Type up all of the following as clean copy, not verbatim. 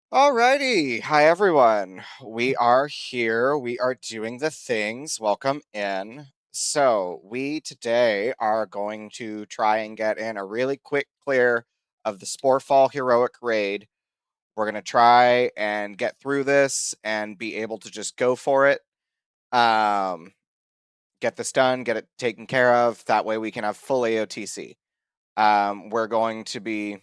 Alrighty. Hi, everyone. We are here. We are doing the things. Welcome in. So, we today are going to try and get in a really quick clear of the Sporefall Heroic Raid. We're going to try and get through this and be able to just go for it. Get this done, get it taken care of. That way we can have full AOTC. We're going to be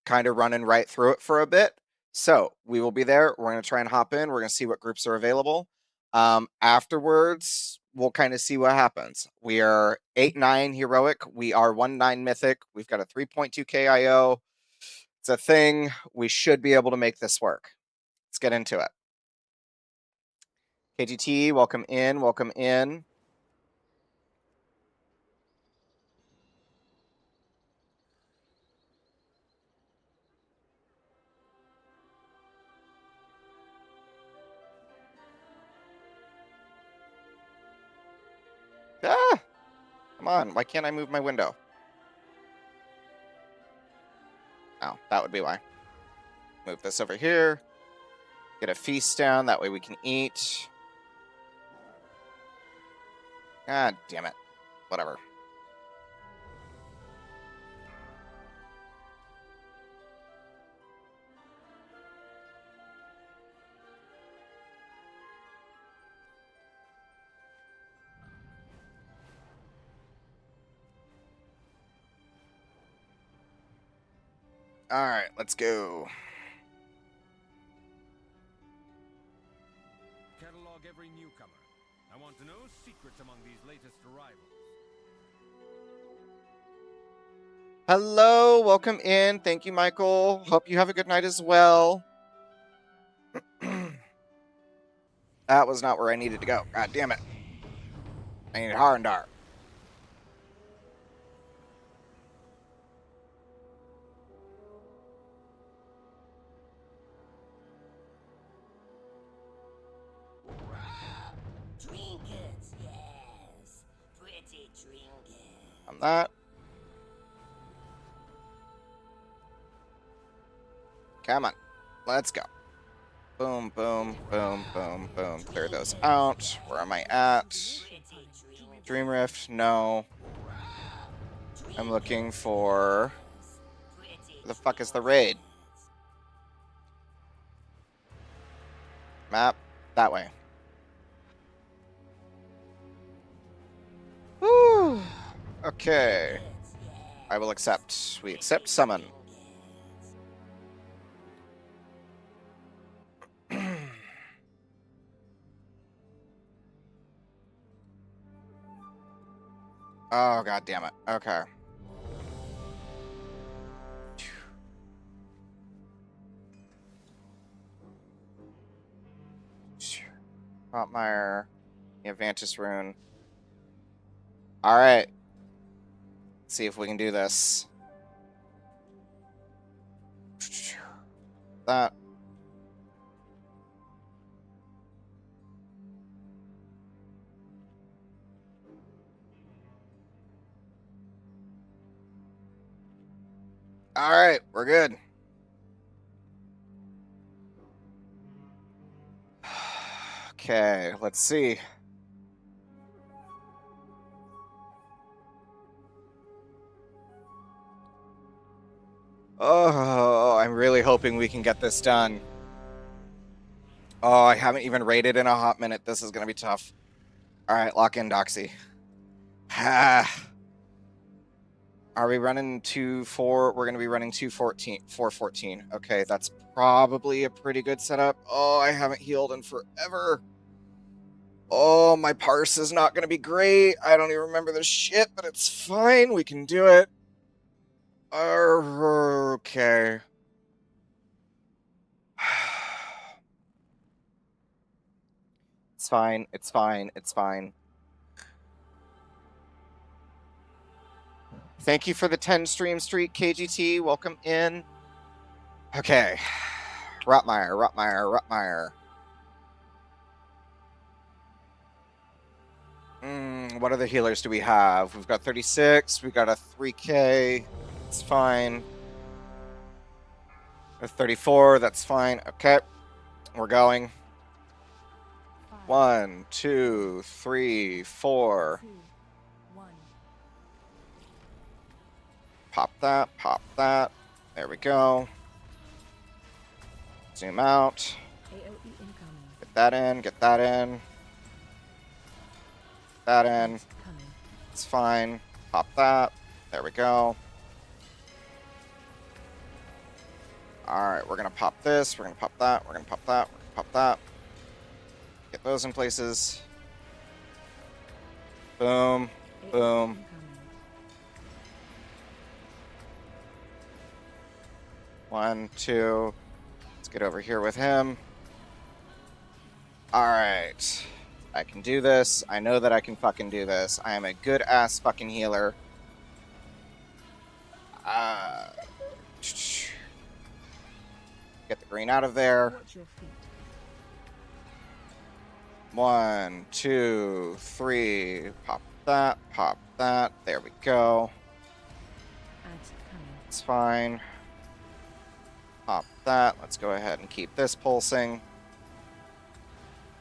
kind of running right through it for a bit. So we will be there. We're going to try and hop in. We're going to see what groups are available. Afterwards, we'll kind of see what happens. We are 8-9 heroic. We are 1-9 mythic. We've got a 3.2 KIO. It's a thing. We should be able to make this work. Let's get into it. KGT, welcome in. Welcome in. Ah, come on. Why can't I move my window? Oh, that would be why. Move this over here. Get a feast down. That way we can eat. God damn it. Whatever. All right, let's go. Catalog every newcomer. I want to know secrets among these latest arrivals. Hello, welcome in. Thank you, Michael. Hope you have a good night as well. That was not where I needed to go. God damn it. I need Harandar. Trinkets, yes. Pretty trinkets. I'm not. Come on. Let's go. Boom, boom, boom, boom, boom. Clear those out. Where am I at? Dream Rift? No. I'm looking for... Where the fuck is the raid? Map. That way. Woo. Okay. I will accept. We accept summon. Oh, god damn it. Okay. Hotmire. Avantis rune. Alright. See if we can do this. That. Alright, we're good. Okay, let's see. Oh, I'm really hoping we can get this done. Oh, I haven't even raided in a hot minute. This is going to be tough. Alright, lock in Doxy. Are we running 2-4? We're going to be running 414. Okay, that's probably a pretty good setup. Oh, I haven't healed in forever. Oh, my parse is not going to be great. I don't even remember the shit, but it's fine. We can do it. Okay. It's fine. It's fine. It's fine. Thank you for the 10 stream streak, KGT. Welcome in. Okay. Rotmeyer. What other healers do we have? We've got 36. We've got a 3K. It's fine. A 34, that's fine. Okay, we're going. 1, 2, 3, 4. Pop that, pop that. There we go. Zoom out. Get that in, get that in. That in. It's fine. Pop that. There we go. Alright, we're gonna pop this, we're gonna pop that, we're gonna pop that, we're gonna pop that. Get those in places. Boom. Boom. One, two. Let's get over here with him. Alright. I can do this. I know that I can fucking do this. I am a good ass fucking healer. Get the green out of there. 1, 2, 3. Pop that, pop that. There we go. It's fine. Pop that. Let's go ahead and keep this pulsing.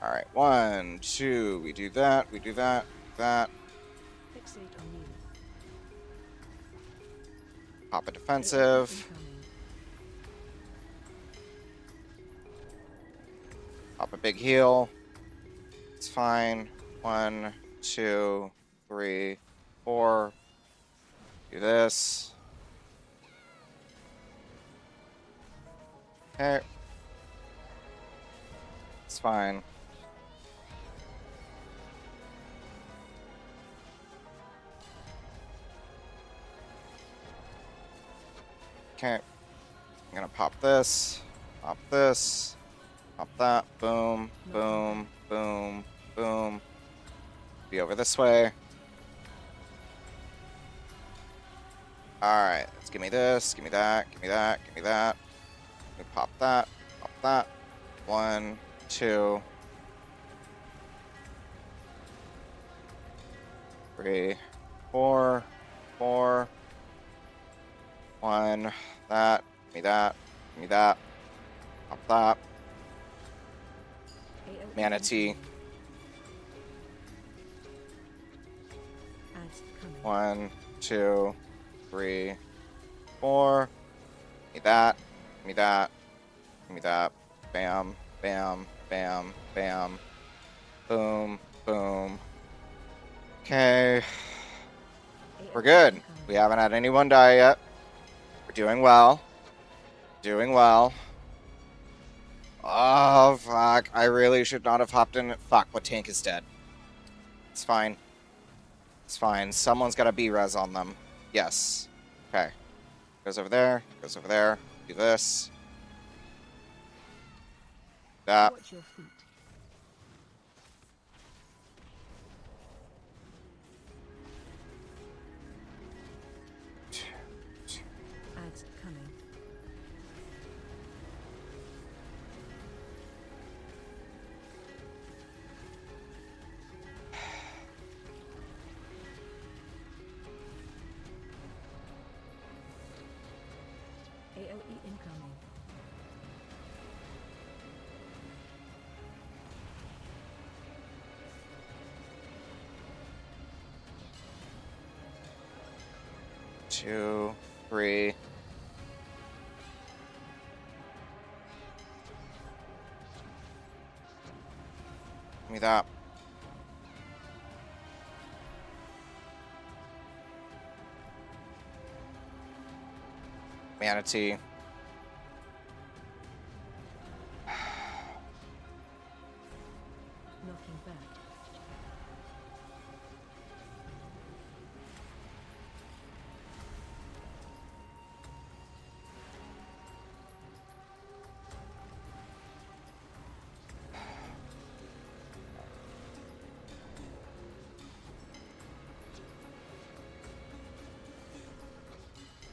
Alright, 1, 2. We do that, we do that, that. Pop a defensive. Pop a big heal. It's fine. 1, 2, 3, 4. Do this. Okay. It's fine. Okay. I'm gonna pop this. Pop this. Pop that. Boom. Boom. Boom. Boom. Be over this way. Alright, let's give me this. Give me that. Give me that. Give me that. Let me pop that. Pop that. 1, 2. 3, 4. 4. 1. That. Give me that. Give me that. Pop that. Manatee. 1, 2, 3, 4. Give me that. Give me that. Give me that. Bam. Bam. Bam. Bam. Boom. Boom. Okay. We're good. We haven't had anyone die yet. We're doing well. Doing well. Oh, fuck. I really should not have hopped in. Fuck, what tank is dead? It's fine. It's fine. Someone's got a B-res on them. Yes. Okay. Goes over there. Goes over there. Do this. That. AOE incoming. Two, 3. Give me that. Manatee. Knocking back.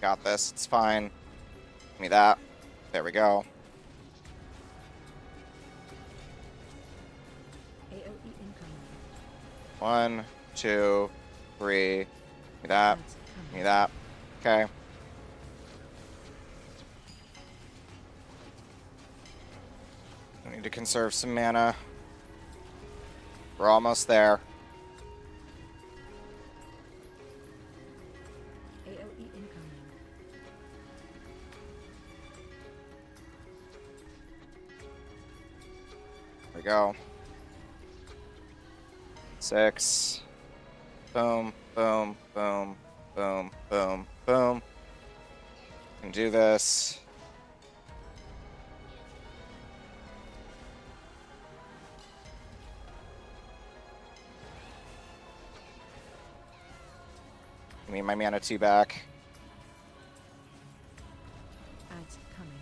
Got this. It's fine. Give me that. There we go. AOE incoming. 1, 2, 3. Give me that. Give me that. Okay. I need to conserve some mana. We're almost there. AOE incoming. There we go. 6. Boom, boom, boom, boom, boom, boom. Can do this. Give me my mana 2 back. Ads coming.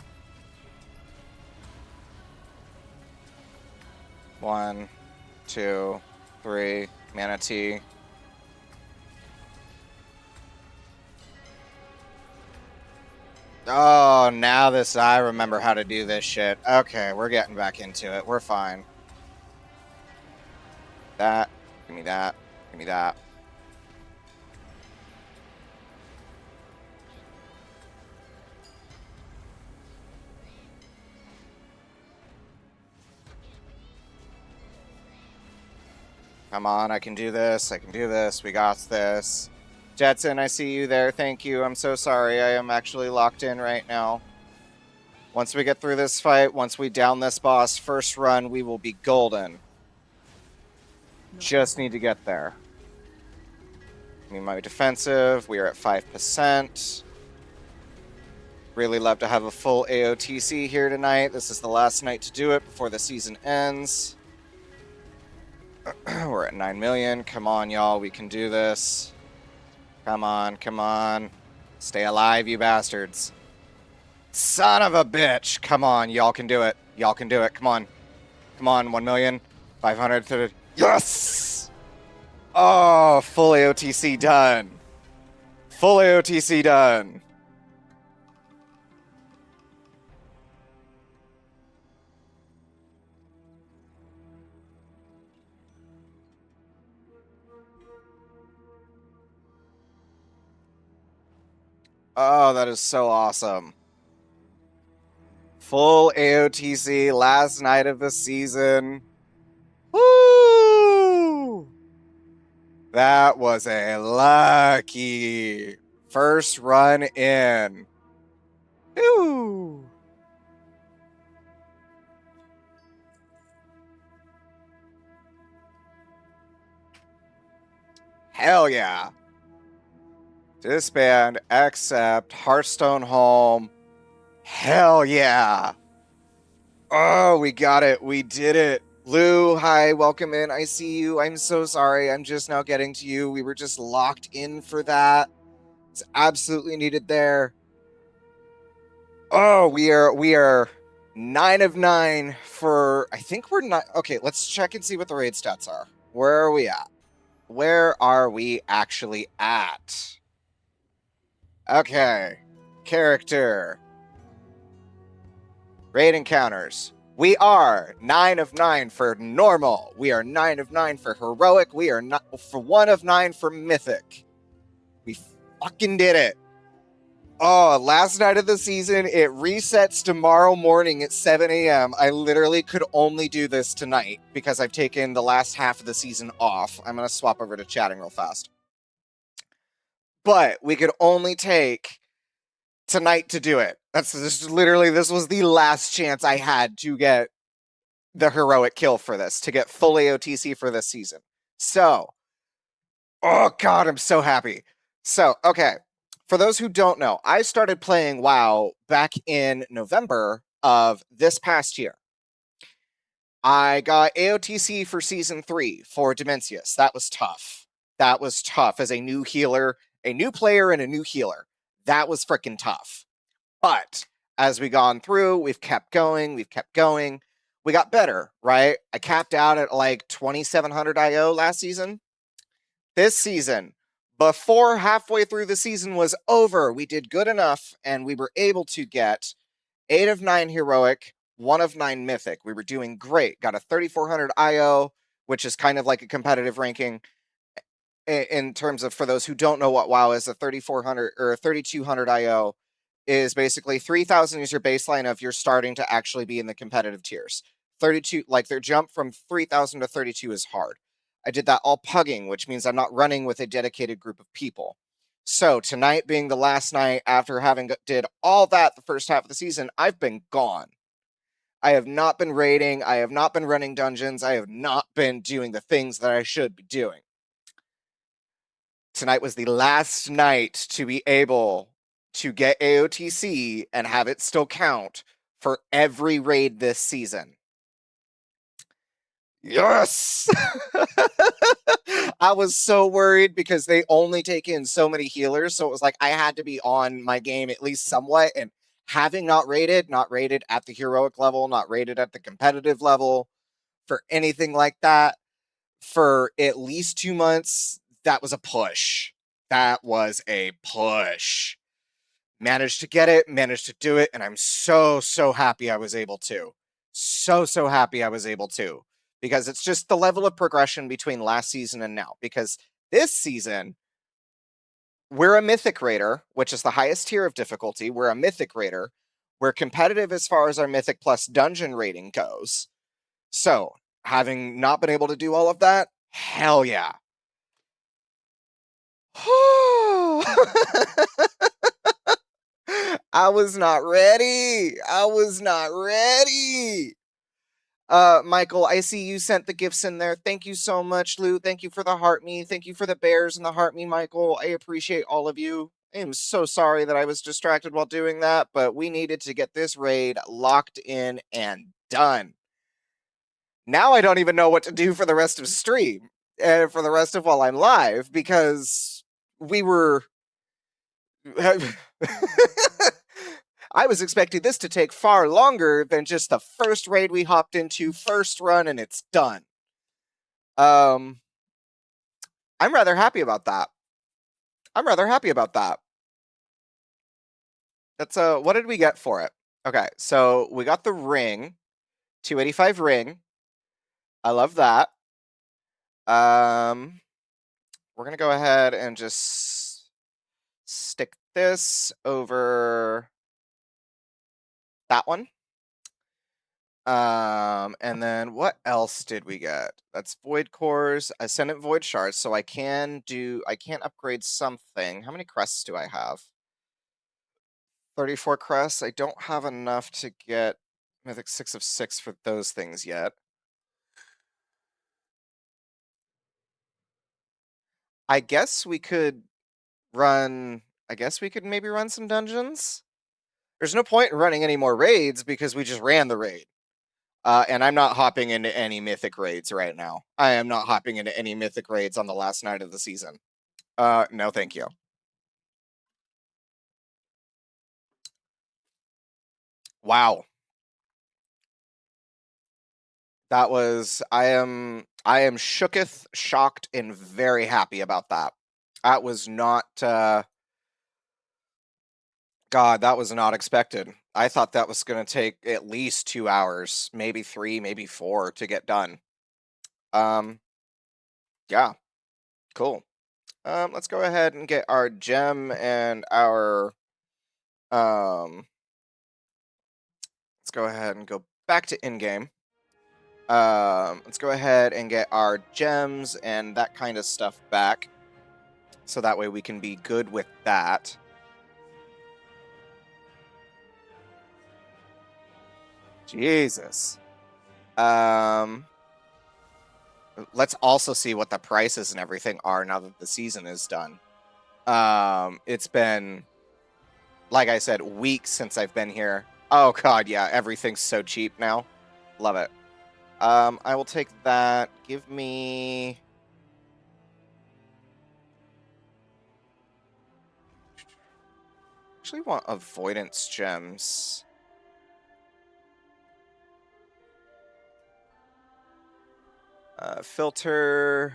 1, 2, 3. Mana T. Oh, now this, I remember how to do this shit. Okay, we're getting back into it. We're fine. That. Give me that. Give me that. Come on, I can do this. I can do this. We got this. Jetson, I see you there. Thank you. I'm so sorry. I am actually locked in right now. Once we get through this fight, once we down this boss, first run, we will be golden. Just need to get there. I mean, my defensive, we are at 5%. Really love to have a full AOTC here tonight. This is the last night to do it before the season ends. We're at 9 million. Come on, y'all. We can do this. Come on, come on. Stay alive, you bastards. Son of a bitch. Come on, y'all can do it. Y'all can do it. Come on. Come on, 1,500,000. Yes! Oh, full AOTC done. Full AOTC done. Oh, that is so awesome. Full AOTC, last night of the season. Woo! That was a lucky first run in. Woo! Hell yeah. Disband, accept, Hearthstone home. Hell yeah. Oh, we got it. We did it. Lou, hi, welcome in. I see you. I'm so sorry. I'm just now getting to you. We were just locked in for that. It's absolutely needed there. Oh, we are 9 of 9 for, I think we're not. Okay, let's check and see what the raid stats are. Where are we at? Where are we actually at? Okay. Character. Raid encounters. We are 9 of 9 for normal. We are 9 of 9 for heroic. We are not for 1 of 9 for mythic. We fucking did it. Oh, last night of the season, it resets tomorrow morning at 7 a.m. I literally could only do this tonight because I've taken the last half of the season off. I'm going to swap over to chatting real fast. But we could only take tonight to do it. This was the last chance I had to get the heroic kill for this, to get full AOTC for this season. So, oh god, I'm so happy. So, okay, for those who don't know, I started playing WoW back in November of this past year. I got AOTC for Season 3 for Dimensius. That was tough. That was tough as a new healer, a new player and a new healer. That was freaking tough. But as we gone through, we've kept going. We got better, right? I capped out at like 2,700 IO last season. This season, before halfway through the season was over, we did good enough and we were able to get 8 of 9 heroic, 1 of 9 mythic. We were doing great. Got a 3,400 IO, which is kind of like a competitive ranking. In terms of, for those who don't know what WoW is, a 3,400 or 3,200 IO is basically 3,000 is your baseline of you're starting to actually be in the competitive tiers. 32, like their jump from 3,000 to 32 is hard. I did that all pugging, which means I'm not running with a dedicated group of people. So tonight being the last night after having did all that the first half of the season, I've been gone. I have not been raiding. I have not been running dungeons. I have not been doing the things that I should be doing. Tonight was the last night to be able to get AOTC and have it still count for every raid this season. Yes! I was so worried because they only take in so many healers, so it was like I had to be on my game at least somewhat, and having not rated at the heroic level, not rated at the competitive level, for anything like that, for at least 2 months, that was a push. That was a push. Managed to get it, managed to do it, and I'm so happy I was able to. So happy I was able to. Because it's just the level of progression between last season and now. Because this season, we're a Mythic Raider, which is the highest tier of difficulty. We're a Mythic Raider. We're competitive as far as our Mythic Plus dungeon rating goes. So, having not been able to do all of that, hell yeah. I was not ready. I was not ready. Michael, I see you sent the gifts in there. Thank you so much, Lou. Thank you for the heart me. Thank you for the bears and the heart me, Michael. I appreciate all of you. I am so sorry that I was distracted while doing that, but we needed to get this raid locked in and done. Now I don't even know what to do for the rest of stream and for the rest of while I'm live because we were I was expecting this to take far longer than just the first raid we hopped into, first run, and it's done. I'm rather happy about that. I'm rather happy about that. That's what did we get for it? Okay, so we got the ring, 285 ring. I love that. We're gonna go ahead and just stick this over that one. And then what else did we get? That's void cores, ascendant void shards, so I can't upgrade something. How many crests do I have? 34 crests. I don't have enough to get Mythic 6 of 6 for those things yet. I guess we could maybe run some dungeons. There's no point in running any more raids because we just ran the raid. And I'm not hopping into any mythic raids right now. I am not hopping into any mythic raids on the last night of the season. No, thank you. Wow. That was I am shooketh, shocked, and very happy about that. That was not God, that was not expected. I thought that was gonna take at least 2 hours, maybe 3, maybe 4 to get done. Yeah, cool. Let's go ahead and get our gem and our let's go ahead and go back to in-game. Let's go ahead and get our gems and that kind of stuff back. So that way we can be good with that. Jesus. Let's also see what the prices and everything are now that the season is done. It's been, like I said, weeks since I've been here. Oh god, yeah, everything's so cheap now. Love it. I will take that. Give me... Actually want avoidance gems. Filter,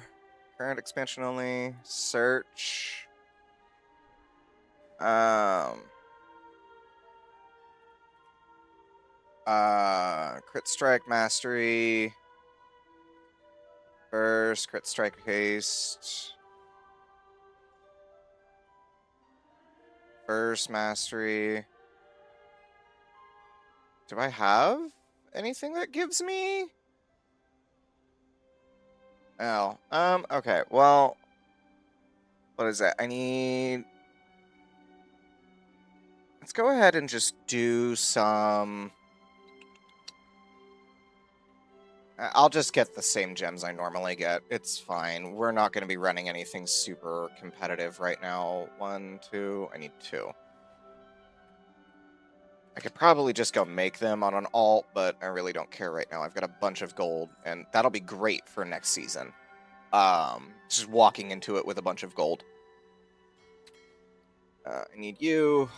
current expansion only, search. Crit strike mastery, burst, crit strike haste, burst mastery. Do I have anything that gives me? Oh, okay. Well, what is that? I need... Let's go ahead and just do some... I'll just get the same gems I normally get. It's fine. We're not going to be running anything super competitive right now. 1, 2, I need 2. I could probably just go make them on an alt, but I really don't care right now. I've got a bunch of gold, and that'll be great for next season. Just walking into it with a bunch of gold. I need you.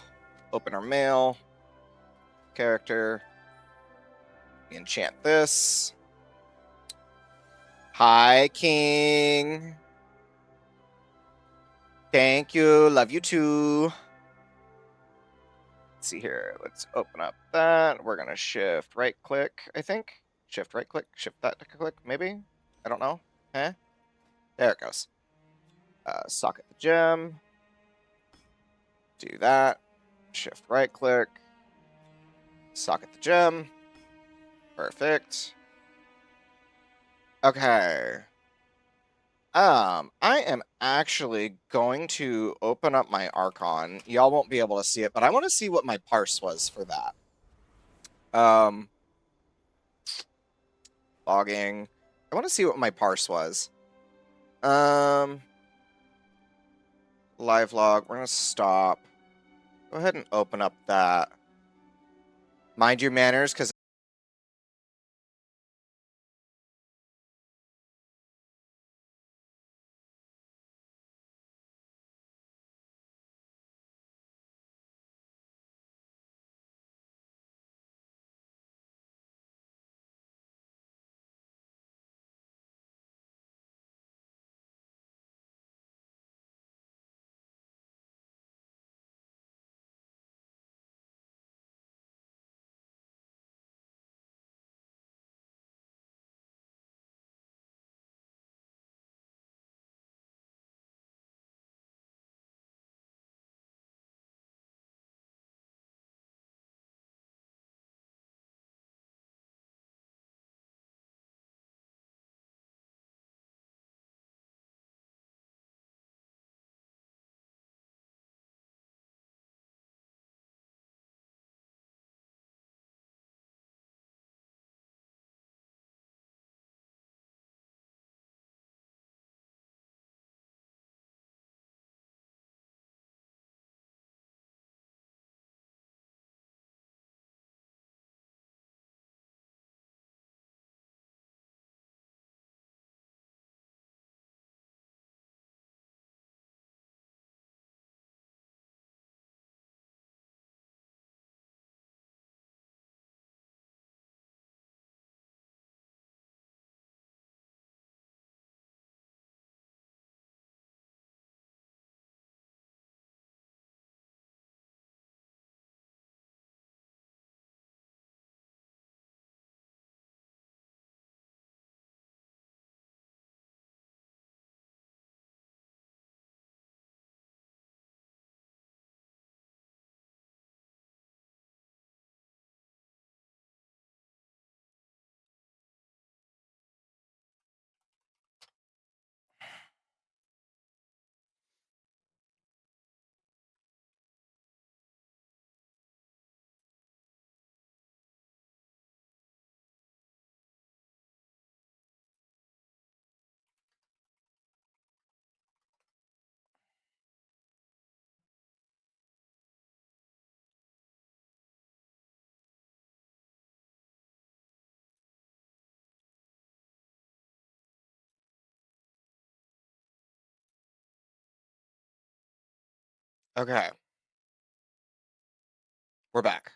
Open our mail. Character. Enchant this. Hi, King. Thank you. Love you too. Let's see here. Let's open up that. We're going to shift right click, I think. Shift right click. Shift that to click, maybe? I don't know. Huh? There it goes. Socket the gem. Do that. Shift right click. Socket the gem. Perfect. Okay. I am actually going to open up my Archon. Y'all won't be able to see it, but I want to see what my parse was for that. Logging. I want to see what my parse was. Live log. We're going to stop. Go ahead and open up that. Mind your manners, because... Okay. We're back.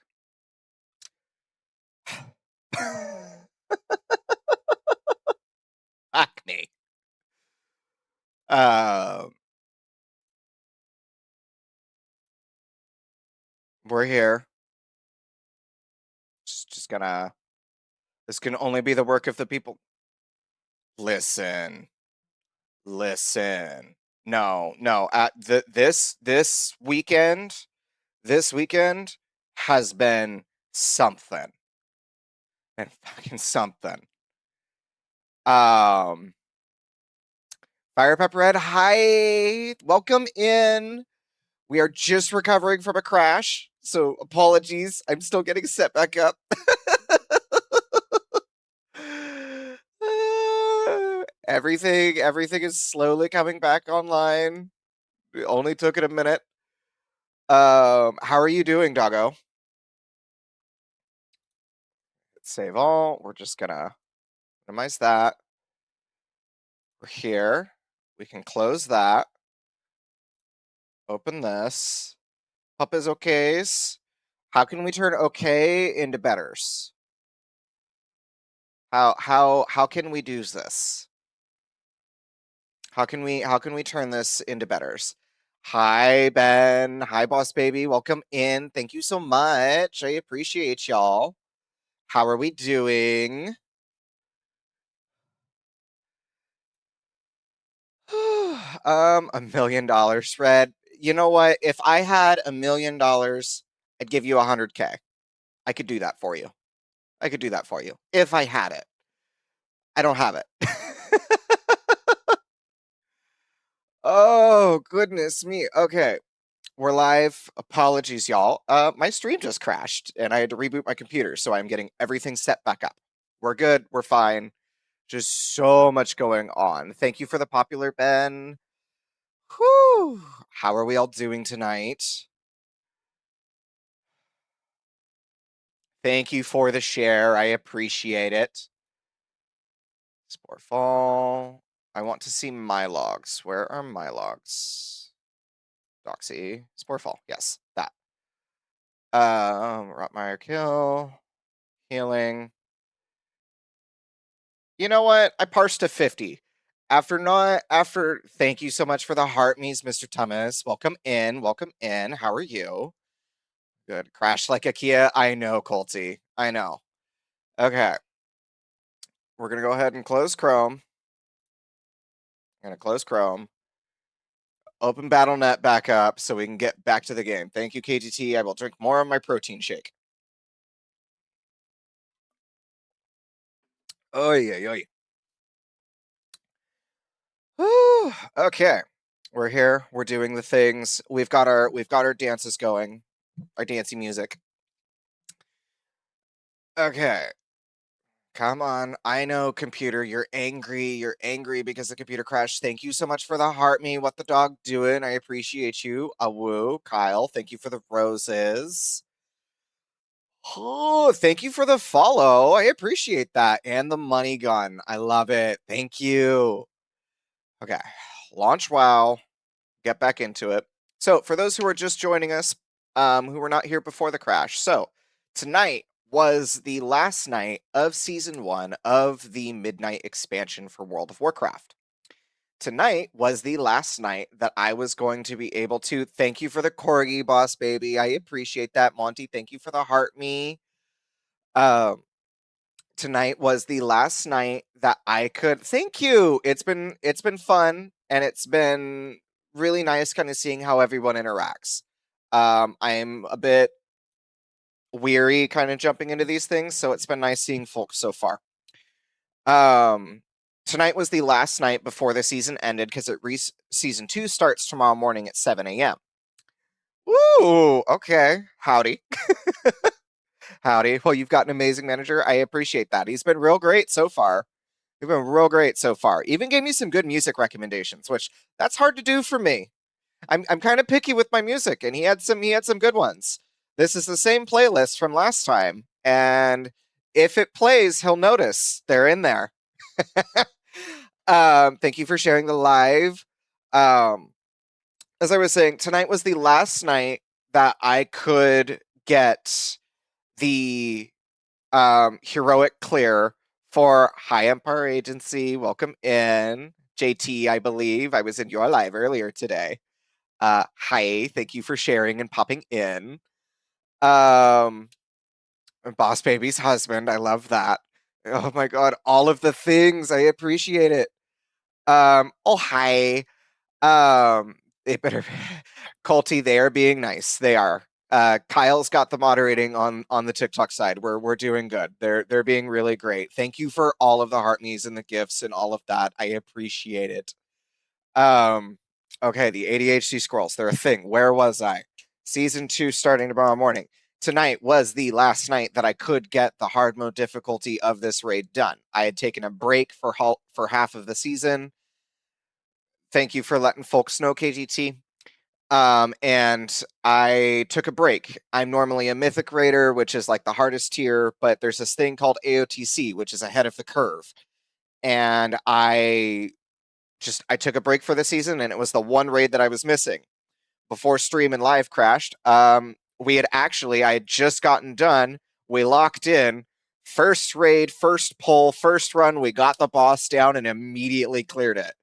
Acne. We're here. Just gonna... This can only be the work of the people. Listen. Listen. No, no. This weekend has been something. and fucking something. Um, Fire Pepper Red, hi, welcome in. We are just recovering from a crash, so apologies. I'm still getting set back up. Everything is slowly coming back online. It only took it a minute. How are you doing, doggo? Save all. We're just gonna minimize that. We're here. We can close that. Open this. Pup is okays. How can we turn okay into betters? How can we do this? How can we turn this into betters? Hi Ben. Hi boss baby. Welcome in. Thank you so much. I appreciate y'all. How are we doing? $1 million, Red. You know what? If I had $1 million, I'd give you 100K. I could do that for you. I could do that for you if I had it. I don't have it. Oh, goodness me. Okay. We're live. Apologies, y'all. My stream just crashed and I had to reboot my computer, so I'm getting everything set back up. We're good. We're fine. Just so much going on. Thank you for the popular Ben. Whew. How are we all doing tonight? Thank you for the share. I appreciate it. Sporefall. I want to see my logs. Where are my logs? Doxy. Sporefall. Yes, that. Rotmeyer kill. Healing. You know what? I parsed to 50. After thank you so much for the heart me's, Mr. Thomas. Welcome in. Welcome in. How are you? Good. Crash like a Kia. I know, Colty. I know. Okay. We're gonna go ahead and close Chrome. I'm gonna close Chrome. Open BattleNet back up so we can get back to the game. Thank you, KGT. I will drink more of my protein shake. Oh yeah. Okay. We're here. We're doing the things. We've got our dances going. Our dancey music. Okay. Come on. I know, computer. You're angry. You're angry because the computer crashed. Thank you so much for the heart me. What the dog doing? I appreciate you. Awoo. Kyle, thank you for the roses. Oh, thank you for the follow. I appreciate that. And the money gun. I love it. Thank you. Okay. Launch WoW. Get back into it. So, for those who are just joining us, who were not here before the crash, so tonight was the last night of season 1 of the Midnight expansion for World of Warcraft. Tonight was the last night that I was going to be able to. Thank you for the corgi, boss baby. I appreciate that, Monty. Thank you for the heart me. Tonight was the last night that I could. Thank you. It's been fun and it's been really nice kind of seeing how everyone interacts. I'm a bit weary kind of jumping into these things, so it's been nice seeing folks so far. Tonight was the last night before the season ended because season 2 starts tomorrow morning at 7 a.m. Ooh, okay. Howdy. Howdy. Well, you've got an amazing manager. I appreciate that. He's been real great so far. He's been real great so far. Even gave me some good music recommendations, which that's hard to do for me. I'm kind of picky with my music, and he had some good ones. This is the same playlist from last time, and if it plays, he'll notice they're in there. Thank you for sharing the live. As I was saying, tonight was the last night that I could get the heroic clear for High Empire Agency. Welcome in. JT, I believe. I was in your live earlier today. Hi, thank you for sharing and popping in. Boss Baby's husband, I love that. Oh my god, all of the things. I appreciate it. Oh hi. They better Colty, they are being nice. They are. Kyle's got the moderating on the TikTok side. We're doing good. They're being really great. Thank you for all of the heart me's and the gifts and all of that. I appreciate it. Um, okay, the ADHD scrolls. They're a thing. Where was I? Season 2 starting tomorrow morning. Tonight was the last night that I could get the hard mode difficulty of this raid done. I had taken a break for half of the season. Thank you for letting folks know, KGT. And I took a break. I'm normally a Mythic Raider, which is like the hardest tier, but there's this thing called AOTC, which is ahead of the curve. And I took a break for the season, and it was the one raid that I was missing before stream and live crashed. I had just gotten done. We locked in. First raid, first pull, first run. We got the boss down and immediately cleared it.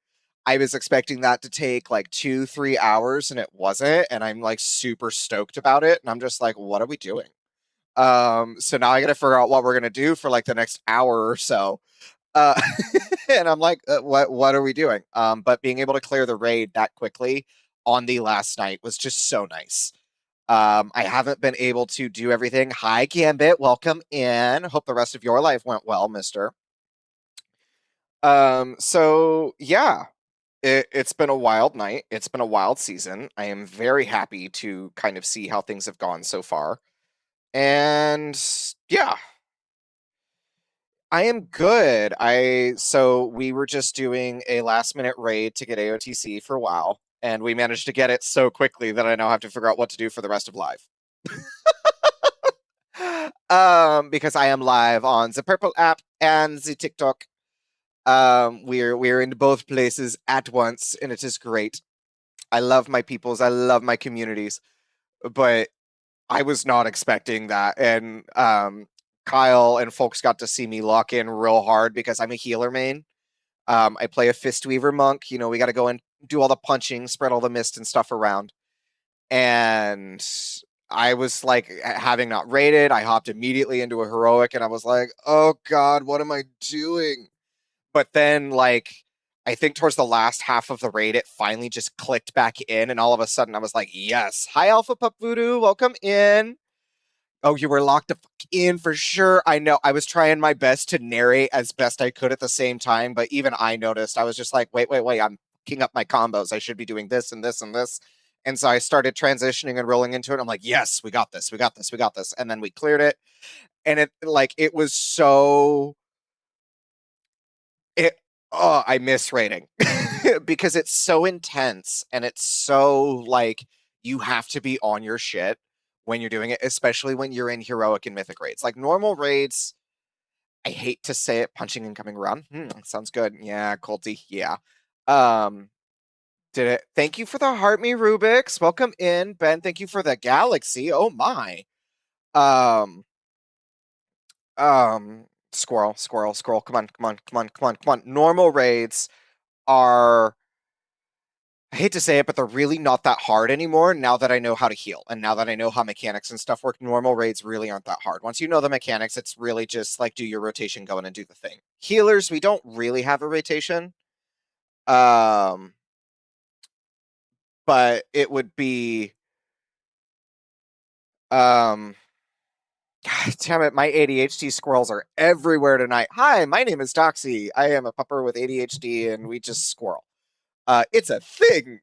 I was expecting that to take like 2-3 hours, and it wasn't. And I'm like super stoked about it. And I'm just like, what are we doing? So now I got to figure out what we're gonna do for like the next hour or so. Uh, and I'm like, what are we doing? But being able to clear the raid that quickly on the last night was just so nice. I haven't been able to do everything. Hi, Gambit. Welcome in. Hope the rest of your life went well, mister. So yeah, it's been a wild night. It's been a wild season. I am very happy to kind of see how things have gone so far. And yeah, I am good. So we were just doing a last minute raid to get AOTC for WoW, and we managed to get it so quickly that I now have to figure out what to do for the rest of live. Because I am live on the Purple app and the TikTok. We're in both places at once, and it is great. I love my peoples. I love my communities, but I was not expecting that, and Kyle and folks got to see me lock in real hard because I'm a healer main. I play a Fistweaver monk. You know, we got to go and do all the punching, spread all the mist and stuff around. And I was like, having not raided, I hopped immediately into a heroic, and I was like, oh god, what am I doing? But then, like, I think towards the last half of the raid, it finally just clicked back in, and all of a sudden I was like, yes. Hi, Alpha Pup Voodoo, welcome in. Oh, you were locked the fuck in for sure. I know. I was trying my best to narrate as best I could at the same time, but even I noticed. I was just like, wait. I'm picking up my combos. I should be doing this and this and this. And so I started transitioning and rolling into it. I'm like, yes, we got this. We got this. We got this. And then we cleared it. And it was so it oh, I miss rating because it's so intense and it's so like you have to be on your shit when you're doing it, especially when you're in heroic and mythic raids. Like normal raids, I hate to say it, punching and coming around. Sounds good. Yeah, Colty. Yeah. Um, did it? Thank you for the heart me Rubik's. Welcome in, Ben. Thank you for the galaxy. Oh my. Um, squirrel. Come on. Normal raids are, I hate to say it, but they're really not that hard anymore now that I know how to heal. And now that I know how mechanics and stuff work, normal raids really aren't that hard. Once you know the mechanics, it's really just like do your rotation, go in and do the thing. Healers, we don't really have a rotation. Um, but it would be um God damn it, my ADHD squirrels are everywhere tonight. Hi, my name is Doxy. I am a pupper with ADHD and we just squirrel. It's a thing.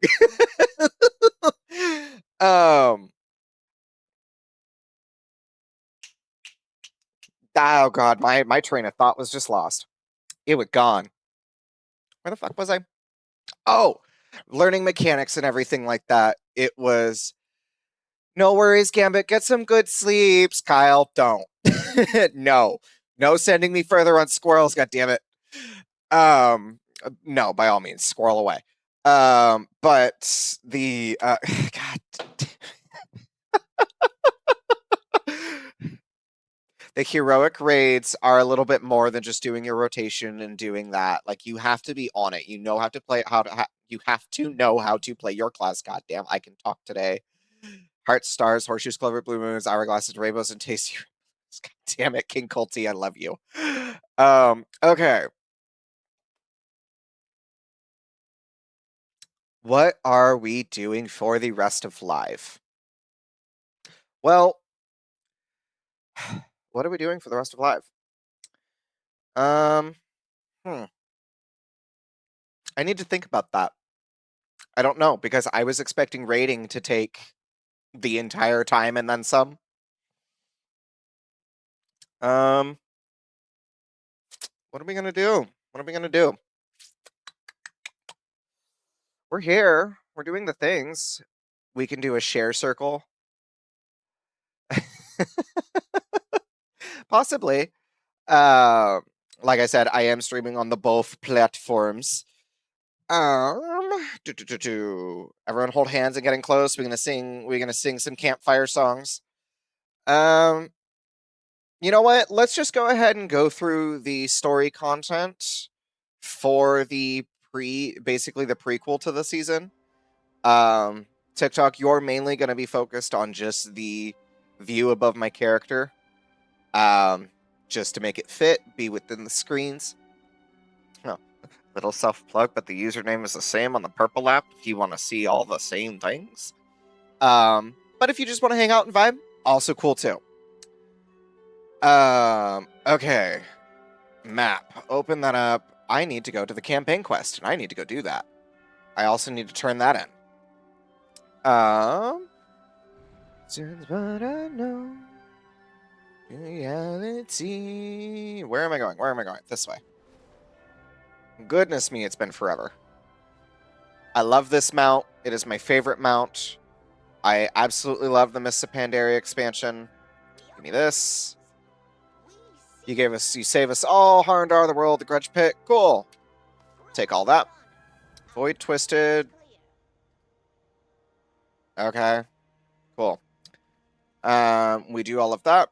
um Oh god, my train of thought was just lost. It was gone. Where the fuck was I? Oh, learning mechanics and everything like that. It was no worries, Gambit. Get some good sleeps, Kyle. Don't. No, no, sending me further on squirrels. God damn it. No, by all means, squirrel away. But the God. The heroic raids are a little bit more than just doing your rotation and doing that. Like you have to be on it. You know how to play you have to know how to play your class. Goddamn, I can talk today. Hearts, stars, horseshoes, clover, blue moons, hourglasses, rainbows, and tasty. God damn it, King Colty, I love you. Okay. What are we doing for the rest of live? Well, what are we doing for the rest of live? Hmm. I need to think about that. I don't know, because I was expecting rating to take the entire time and then some. What are we gonna do? What are we gonna do? We're here. We're doing the things. We can do a share circle. Possibly. Uh, like I said, I am streaming on the both platforms. Everyone hold hands and getting close. We're gonna sing some campfire songs. Um, you know what? Let's just go ahead and go through the story content for basically the prequel to the season. TikTok, you're mainly gonna be focused on just the view above my character. Just to make it fit, be within the screens. Oh, little self-plug, but the username is the same on the purple app if you want to see all the same things. But if you just want to hang out and vibe, also cool too. Okay. Map. Open that up. I need to go to the campaign quest, and I need to go do that. I also need to turn that in. Since what I know. Reality. Where am I going? Where am I going? This way. Goodness me, it's been forever. I love this mount. It is my favorite mount. I absolutely love the Mists of Pandaria expansion. Give me this. You save us all. Harndar, the world, the Grudge Pit. Cool. Take all that. Void Twisted. Okay. Cool. We do all of that.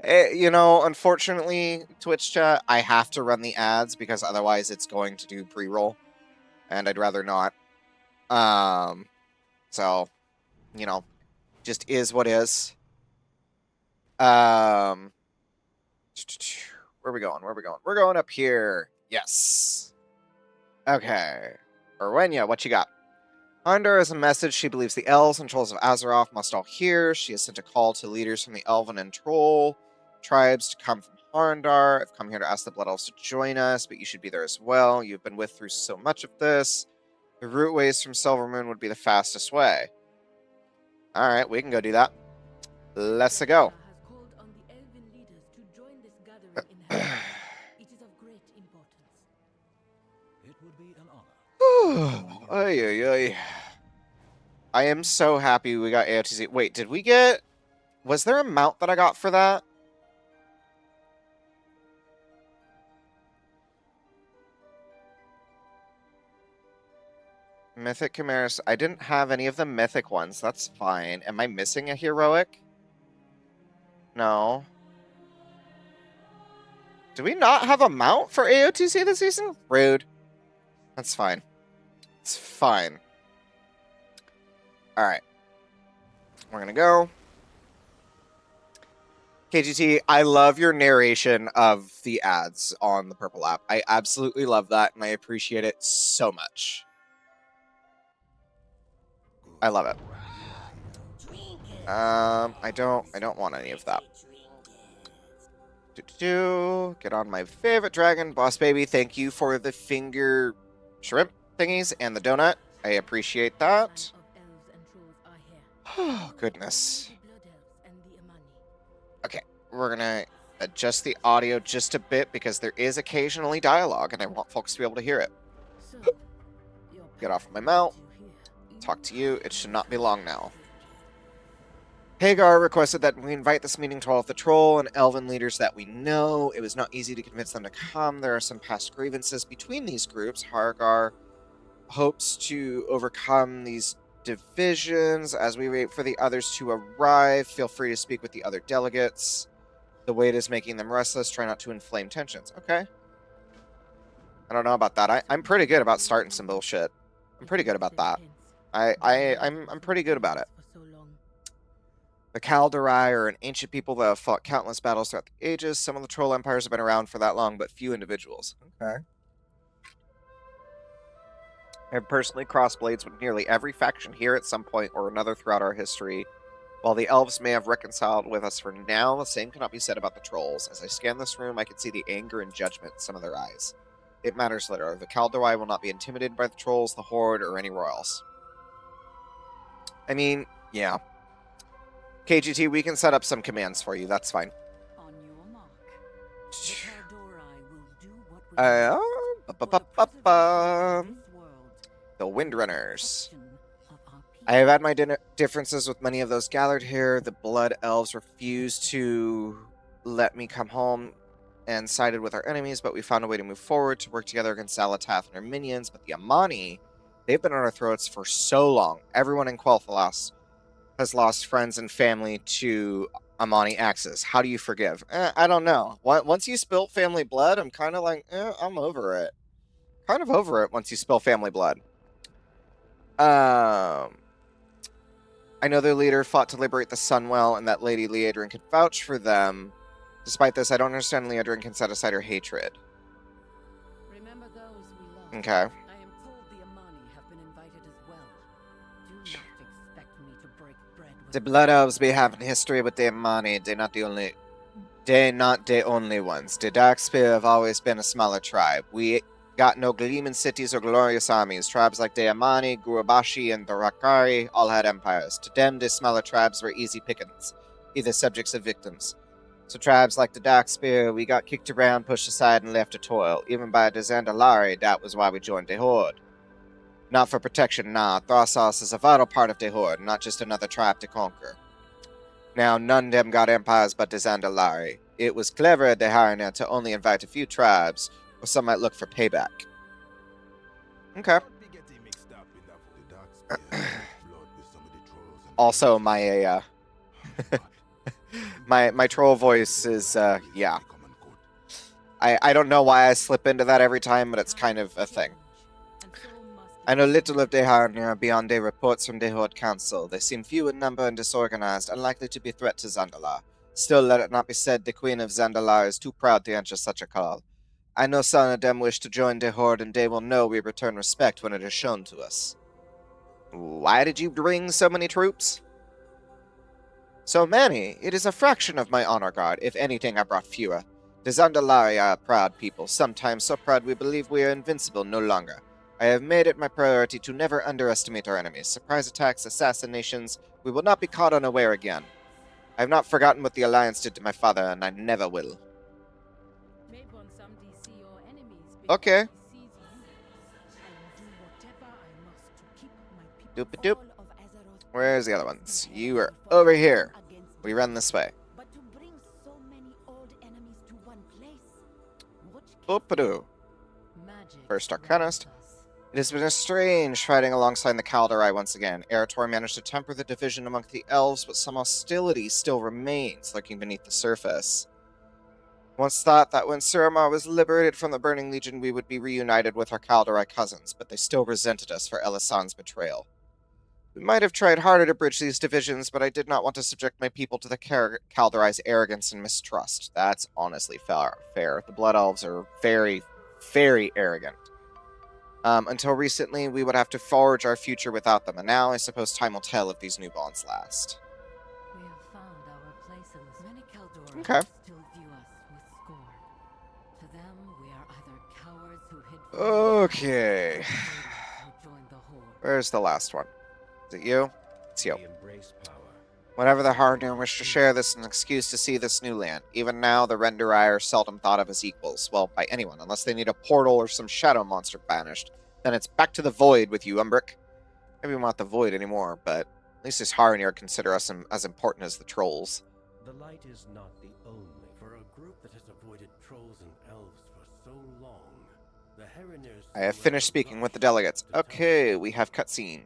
Unfortunately, Twitch chat, I have to run the ads because otherwise it's going to do pre-roll, and I'd rather not. So, just is what is. Where are we going? Where are we going? We're going up here. Yes. Okay. Orwenya, what you got? Under is a message. She believes the elves and trolls of Azeroth must all hear. She has sent a call to leaders from the Elven and Troll tribes to come from Harndar. I've come here to ask the Blood Elves to join us, but you should be there as well. You've been with through so much of this. The route ways from Silvermoon would be the fastest way. Alright, we can go do that. Let's go. Has called on the elven leaders to join this gathering in heaven. It is of great importance. It would be an honor. Ay, ay, ay. I am so happy we got AOTC. Wait, did we get... Was there a mount that I got for that? Mythic Chimeras. I didn't have any of the mythic ones. That's fine. Am I missing a heroic? No. Do we not have a mount for AOTC this season? Rude. That's fine. It's fine. Alright. We're gonna go. KGT, I love your narration of the ads on the Purple app. I absolutely love that, and I appreciate it so much. I love it. I don't want any of that. Get on my favorite dragon, Boss Baby. Thank you for the finger shrimp thingies and the donut. I appreciate that. Oh, goodness. Okay, we're gonna adjust the audio just a bit because there is occasionally dialogue and I want folks to be able to hear it. Get off my mount. Talk to you. It should not be long now. Hagar requested that we invite this meeting to all of the troll and elven leaders that we know. It was not easy to convince them to come. There are some past grievances between these groups. Hagar hopes to overcome these divisions as we wait for the others to arrive. Feel free to speak with the other delegates. The wait is making them restless. Try not to inflame tensions. Okay. I don't know about that. I'm pretty good about starting some bullshit. I'm pretty good about that. I'm pretty good about it. The Kaldarai are an ancient people that have fought countless battles throughout the ages. Some of the troll empires have been around for that long, but few individuals. Okay. I have personally crossed blades with nearly every faction here at some point or another throughout our history. While the elves may have reconciled with us for now, the same cannot be said about the trolls. As I scan this room, I can see the anger and judgment in some of their eyes. It matters little. The Kaldorei will not be intimidated by the trolls, the Horde, or anywhere else. I mean, yeah. KGT, we can set up some commands for you. That's fine. On your mark. The Kaldorei will do what The Windrunners. I have had my differences with many of those gathered here. The Blood Elves refused to let me come home and sided with our enemies, but we found a way to move forward to work together against Zalatath and her minions. But the Amani, they've been on our throats for so long. Everyone in Quel'Thalas has lost friends and family to Amani axes. How do you forgive? I don't know. Once you spill family blood, I'm kind of like, I'm over it. Kind of over it once you spill family blood. I know their leader fought to liberate the Sunwell, and that Lady Liadrin could vouch for them. Despite this, I don't understand Liadrin can set aside her hatred. Remember those we lost. Okay. I am told the Amani have been invited as well. Do not expect me to break bread with The Blood Elves may have a history with the Amani. They're not the only ones. The Darkspear have always been a smaller tribe. We got no gleaming cities or glorious armies. Tribes like the Amani, Gurubashi, and the Rakari all had empires. To them, the smaller tribes were easy pickings, either subjects or victims. So tribes like the Darkspear, we got kicked around, pushed aside, and left to toil. Even by the Zandalari, that was why we joined the Horde. Not for protection, nah. Thrasos is a vital part of the Horde, not just another tribe to conquer. Now, none of them got empires but the Zandalari. It was clever of the Harina to only invite a few tribes, or some might look for payback. Okay. Also, my my troll voice is yeah. I don't know why I slip into that every time, but it's kind of a thing. I know little of Deharnia beyond the reports from the Horde Council. They seem few in number and disorganized, unlikely to be a threat to Zandalar. Still, let it not be said the Queen of Zandalar is too proud to answer such a call. I know some of them wish to join the Horde, and they will know we return respect when it is shown to us. Why did you bring so many troops? So many? It is a fraction of my honor guard. If anything, I brought fewer. The Zandalari are a proud people, sometimes so proud we believe we are invincible no longer. I have made it my priority to never underestimate our enemies. Surprise attacks, assassinations, we will not be caught unaware again. I have not forgotten what the Alliance did to my father, and I never will. Okay. Doop-a-doop. Where's the other ones? You are over here. We run this way. Boop-a-doo. First Arcanist. It has been a strange fighting alongside the Kaldorei once again. Eretor managed to temper the division among the elves, but some hostility still remains lurking beneath the surface. Once thought that when Suramar was liberated from the Burning Legion, we would be reunited with our Kaldorei cousins, but they still resented us for Elisan's betrayal. We might have tried harder to bridge these divisions, but I did not want to subject my people to the Kaldorei's arrogance and mistrust. That's honestly fair. The Blood Elves are very, very arrogant. Until recently, we would have to forge our future without them, and now I suppose time will tell if these new bonds last. We have found our place in this. Many Kaldorei Okay. still view us with scorn. To them, we are either cowards who hid Okay. or who joined the Horde. Where's the last one? Is it you? It's you. Whenever the Hardener wish to share this an excuse to see this new land. Even now, the Renderai are seldom thought of as equals. Well, by anyone, unless they need a portal or some shadow monster banished. Then it's back to the Void with you, Umbric. Maybe we want the Void anymore, but at least this Hardener consider us as important as the Trolls. The light is not the only. For a group that has avoided trolls and elves for so long, the Hardeners... I have finished speaking with the delegates. Okay, we have cutscene.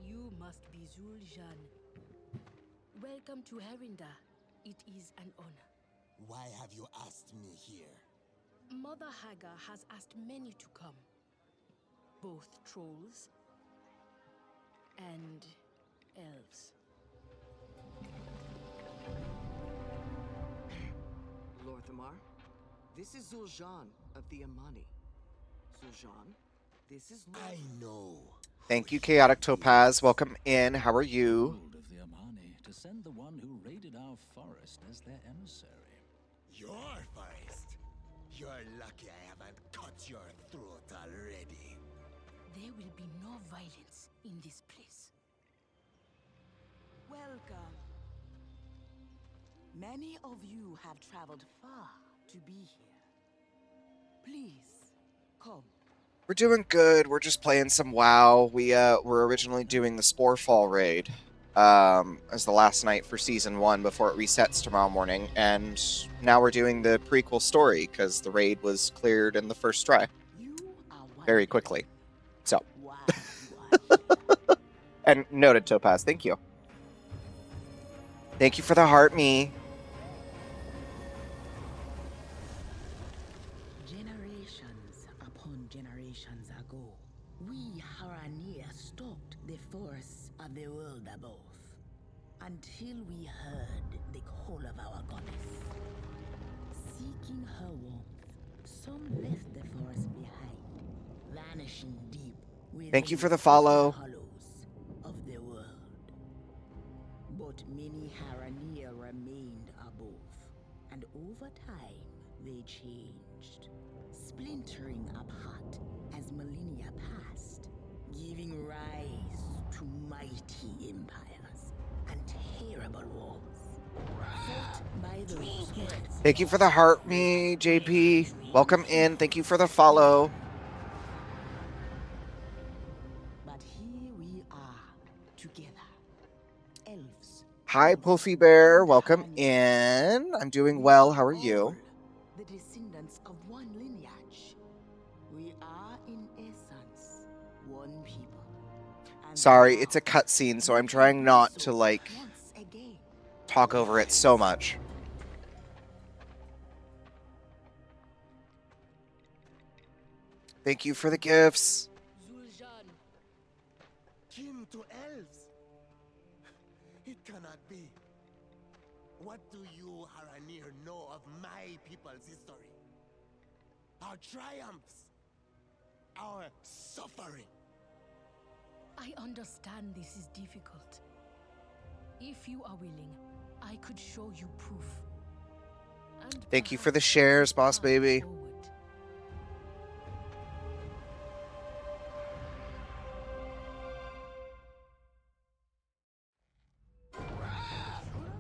You must be Zul'Jan. Welcome to Herinda. It is an honor. Why have you asked me here? Mother Hagar has asked many to come, both trolls and elves. Lorthamar, this is Zul'Jan of the Amani. Zul'Jan, this is I know. Thank you, Chaotic Topaz. Welcome in. How are you? Bold of the Amani to send the one who raided our forest as their emissary. Your forest? You're lucky I haven't cut your throat already. There will be no violence in this place. Welcome. Many of you have traveled far to be here. Please, come. We're doing good. We're just playing some WoW. We were originally doing the Sporefall raid as the last night for Season 1 before it resets tomorrow morning, and now we're doing the prequel story because the raid was cleared in the first try You are very quickly. So, why you are here. and noted, Topaz. Thank you. Thank you for the heart, me. Generations upon generations ago, we Haranir stalked the forests of the world above until we heard the call of our goddess. Seeking her warmth, some left the forest behind, vanishing deep within Thank you for the secret follow. hollows of the world. But many Haranir remained above, and over time they changed, splintering apart as millennia passed, giving rise to mighty empires and terrible wars, fought by those who had Thank you for the heart, me, JP. Welcome in. Thank you for the follow. But here we are, together. Elves. Hi, Puffy Bear. Welcome in. I'm doing well. How are you? All the descendants of one lineage. We are, in essence, one people. And Sorry, now it's a cutscene, so I'm we trying can not do to, so like, once again. talk over it so much. Thank you for the gifts. Zul'Jan, Kin to elves? It cannot be. What do you, Haranir, know of my people's history? Our triumphs? Our suffering? I understand this is difficult. If you are willing, I could show you proof. And Thank you for the perhaps shares, a boss path baby. forward.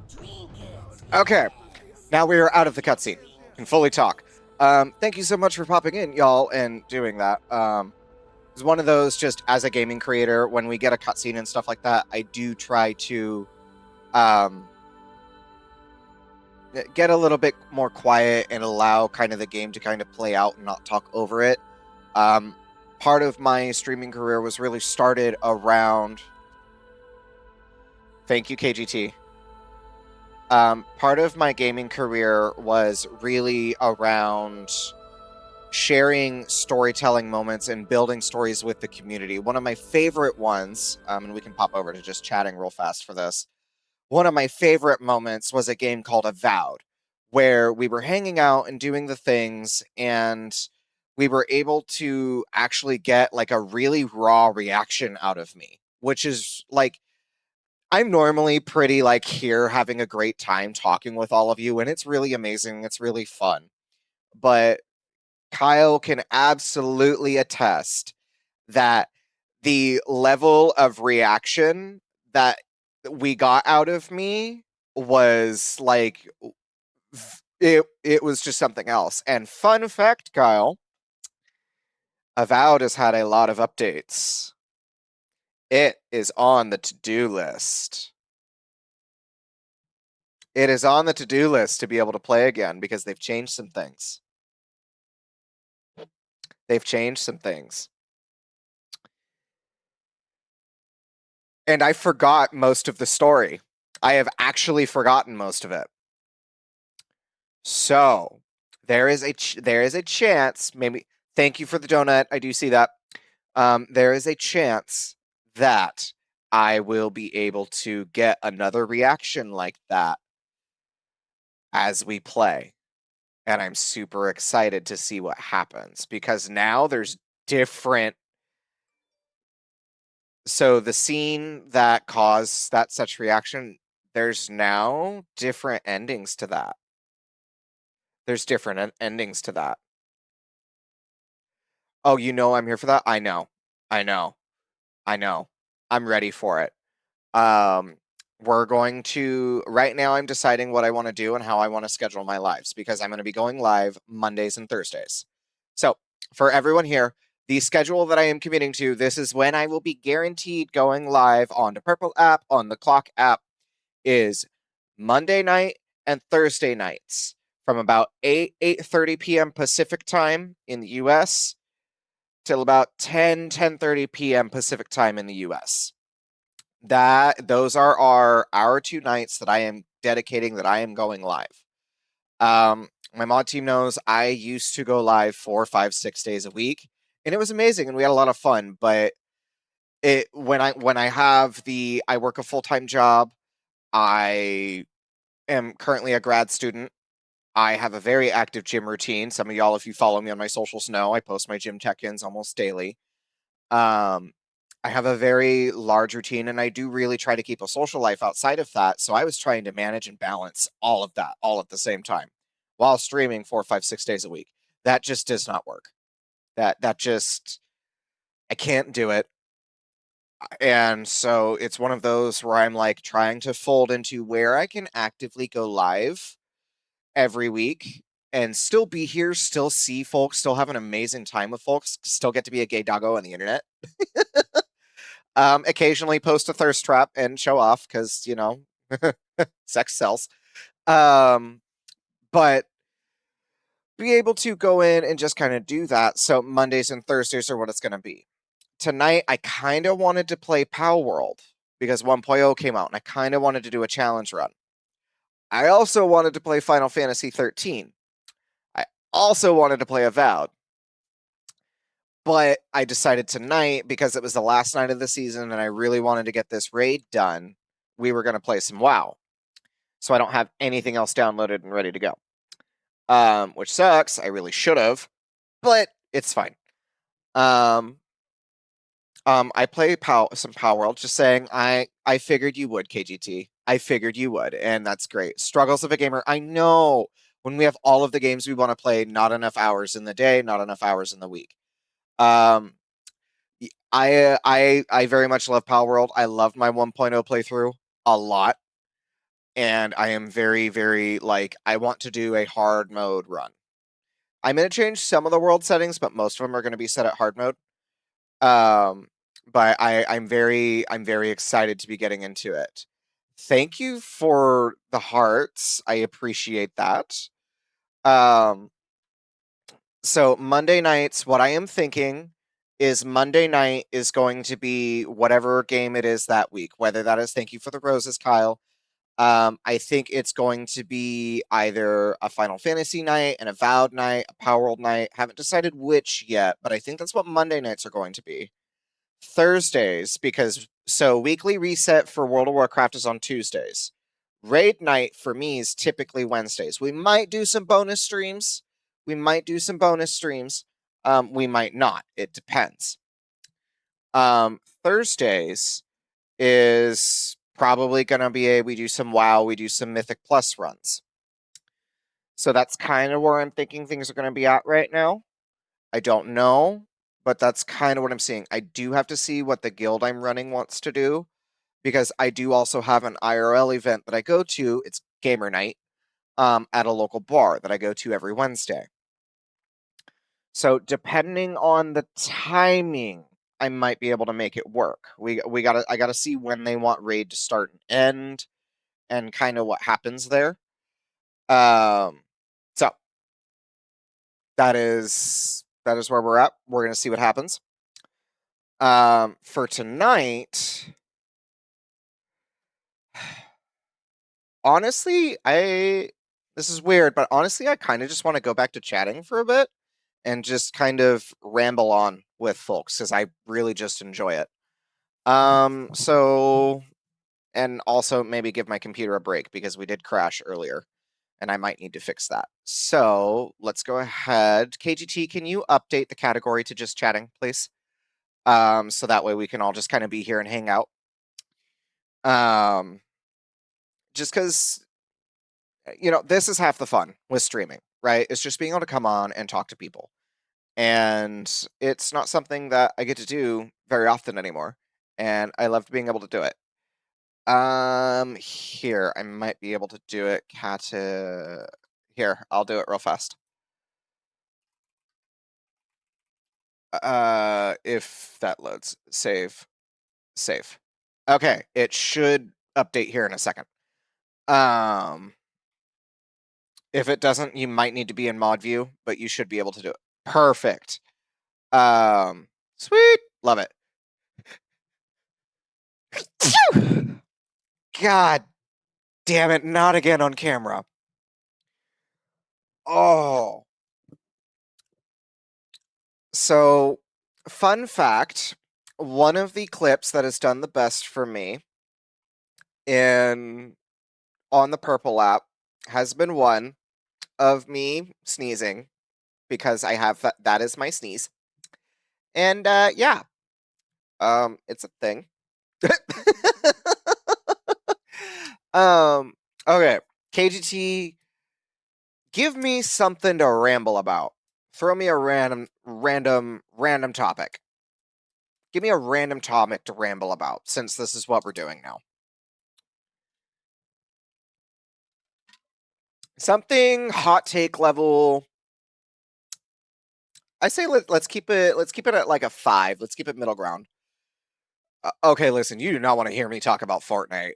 Trinkets. Okay, now we are out of the cutscene. Can fully talk. Thank you so much for popping in, y'all, and doing that. It's one of those, just as a gaming creator, when we get a cutscene and stuff like that, I do try to get a little bit more quiet and allow kind of the game to kind of play out and not talk over it. Part of my streaming career was really started around... Thank you, KGT. Part of my gaming career was really around sharing storytelling moments and building stories with the community. One of my favorite ones, and we can pop over to just chatting real fast for this. One of my favorite moments was a game called Avowed, where we were hanging out and doing the things, and we were able to actually get like a really raw reaction out of me, which is like, I'm normally pretty like here having a great time talking with all of you, and it's really amazing. It's really fun. But Kyle can absolutely attest that the level of reaction that we got out of me was like it was just something else. And fun fact, Kyle, Avowed has had a lot of updates. It is on the to-do list. It is on the to-do list to be able to play again because they've changed some things. They've changed some things. And I forgot most of the story. I have actually forgotten most of it. So, there is a chance, maybe. Thank you for the donut. I do see that. There is a chance that I will be able to get another reaction like that as we play. And I'm super excited to see what happens because now there's different. So the scene that caused that such reaction, there's now different endings to that. There's different endings to that. Oh, you know I'm here for that? I know. I know. I know. I'm ready for it. Um, we're going to right now I'm deciding what I want to do and how I want to schedule my lives because I'm going to be going live Mondays and Thursdays. So, for everyone here, the schedule that I am committing to, this is when I will be guaranteed going live on the Purple app, on the Clock app, is Monday night and Thursday nights from about 8:30 p.m. Pacific time in the US till about 10:30 p.m. Pacific time in the US. Those are our 2 nights that I am dedicating that I am going live. My mod team knows I used to go live 4, 5, 6 days a week, and it was amazing, and we had a lot of fun. But I work a full-time job. I am currently a grad student. I have a very active gym routine. Some of y'all, if you follow me on my socials, know I post my gym tech-ins almost daily. I have a very large routine, and I do really try to keep a social life outside of that. So I was trying to manage and balance all of that all at the same time while streaming 4, 5, 6 days a week. That just does not work. That just I can't do it. And so it's one of those where I'm like trying to fold into where I can actively go live every week and still be here, still see folks, still have an amazing time with folks, still get to be a gay doggo on the internet. Occasionally post a thirst trap and show off because, sex sells. But be able to go in and just kind of do that. So Mondays and Thursdays are what it's going to be. Tonight, I kind of wanted to play Pow World because 1.0 came out and I kind of wanted to do a challenge run. I also wanted to play Final Fantasy 13. I also wanted to play Avowed. But I decided tonight, because it was the last night of the season and I really wanted to get this raid done, we were going to play some WoW. So I don't have anything else downloaded and ready to go. Which sucks. I really should have, but it's fine. I play some Power World, just saying I figured you would, KGT. I figured you would, and that's great. Struggles of a gamer. I know when we have all of the games we want to play, not enough hours in the day, not enough hours in the week. Um, I very much love Power World. I loved my 1.0 playthrough a lot, and I am very, very like I want to do a hard mode run. I'm gonna change some of the world settings, but most of them are gonna be set at hard mode. But I'm very excited to be getting into it. Thank you for the hearts. I appreciate that. Um, so Monday nights, what I am thinking is Monday night is going to be whatever game it is that week, whether that is thank you for the roses, Kyle. I think it's going to be either a Final Fantasy night, an Avowed night, a Power World night. Haven't decided which yet, but I think that's what Monday nights are going to be. Thursdays, because so weekly reset for World of Warcraft is on Tuesdays. Raid night for me is typically Wednesdays. We might do some bonus streams. We might do some bonus streams. We might not. It depends. Thursdays is probably going to be we do some WoW, we do some Mythic Plus runs. So that's kind of where I'm thinking things are going to be at right now. I don't know, but that's kind of what I'm seeing. I do have to see what the guild I'm running wants to do because I do also have an IRL event that I go to. It's gamer night at a local bar that I go to every Wednesday. So depending on the timing, I might be able to make it work. I gotta see when they want raid to start and end, and kind of what happens there. So that is where we're at. We're gonna see what happens. For tonight, honestly, This is weird, but honestly, I kind of just want to go back to chatting for a bit and just kind of ramble on with folks because I really just enjoy it. So, and also maybe give my computer a break because we did crash earlier and I might need to fix that. So let's go ahead. KGT, can you update the category to just chatting, please? So that way we can all just kind of be here and hang out. Just because, this is half the fun with streaming, right? It's just being able to come on and talk to people. And it's not something that I get to do very often anymore. And I loved being able to do it. Here, I might be able to do it. Here, I'll do it real fast. If that loads. Save. Okay, it should update here in a second. If it doesn't, you might need to be in mod view, but you should be able to do it. Perfect. Sweet. Love it. God damn it, not again on camera. Oh. So, fun fact, one of the clips that has done the best for me in on the purple app has been one of me sneezing because I have that is my sneeze. And yeah. It's a thing. Okay. KGT, give me something to ramble about. Throw me a random topic. Give me a random topic to ramble about, since this is what we're doing now. Something hot take level. I say let's keep it at like a 5. Let's keep it middle ground. Okay, listen, you do not want to hear me talk about Fortnite.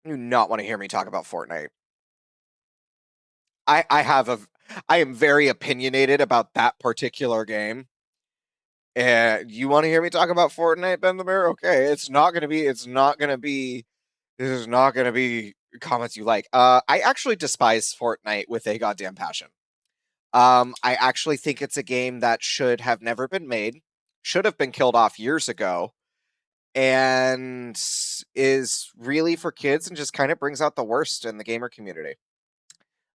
You do not want to hear me talk about Fortnite. I am very opinionated about that particular game. And you want to hear me talk about Fortnite, Ben the Bear? Okay, this is not gonna be comments you like. I actually despise Fortnite with a goddamn passion. I actually think it's a game that should have never been made, should have been killed off years ago, and is really for kids and just kind of brings out the worst in the gamer community.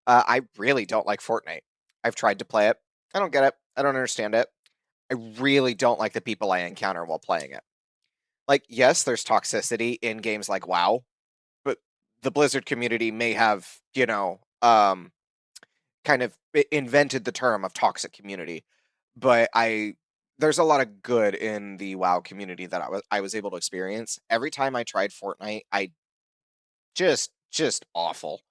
I really don't like Fortnite. I've tried to play it. I don't get it. I don't understand it. I really don't like the people I encounter while playing it. Like, yes, there's toxicity in games like WoW, but the Blizzard community may have, kind of invented the term of toxic community. But there's a lot of good in the WoW community that I was able to experience. Every time I tried Fortnite, I just awful.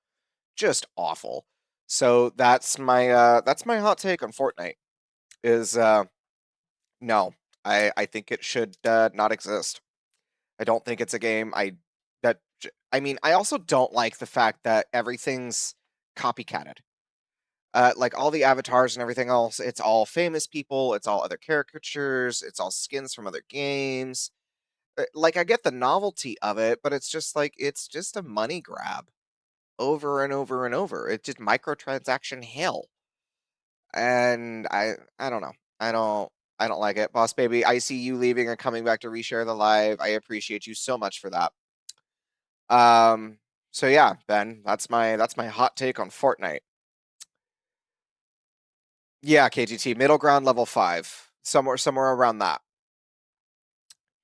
Just awful. So that's my hot take on Fortnite is no. I think it should not exist. I don't think it's a game I mean, I also don't like the fact that everything's copycatted. Like all the avatars and everything else, it's all famous people, it's all other caricatures, it's all skins from other games. Like I get the novelty of it, but it's just like it's just a money grab over and over and over. It's just microtransaction hell. And I don't know. I don't like it. Boss baby, I see you leaving and coming back to reshare the live. I appreciate you so much for that. So yeah, Ben, that's my hot take on Fortnite. Yeah, KGT, middle ground level 5. Somewhere around that.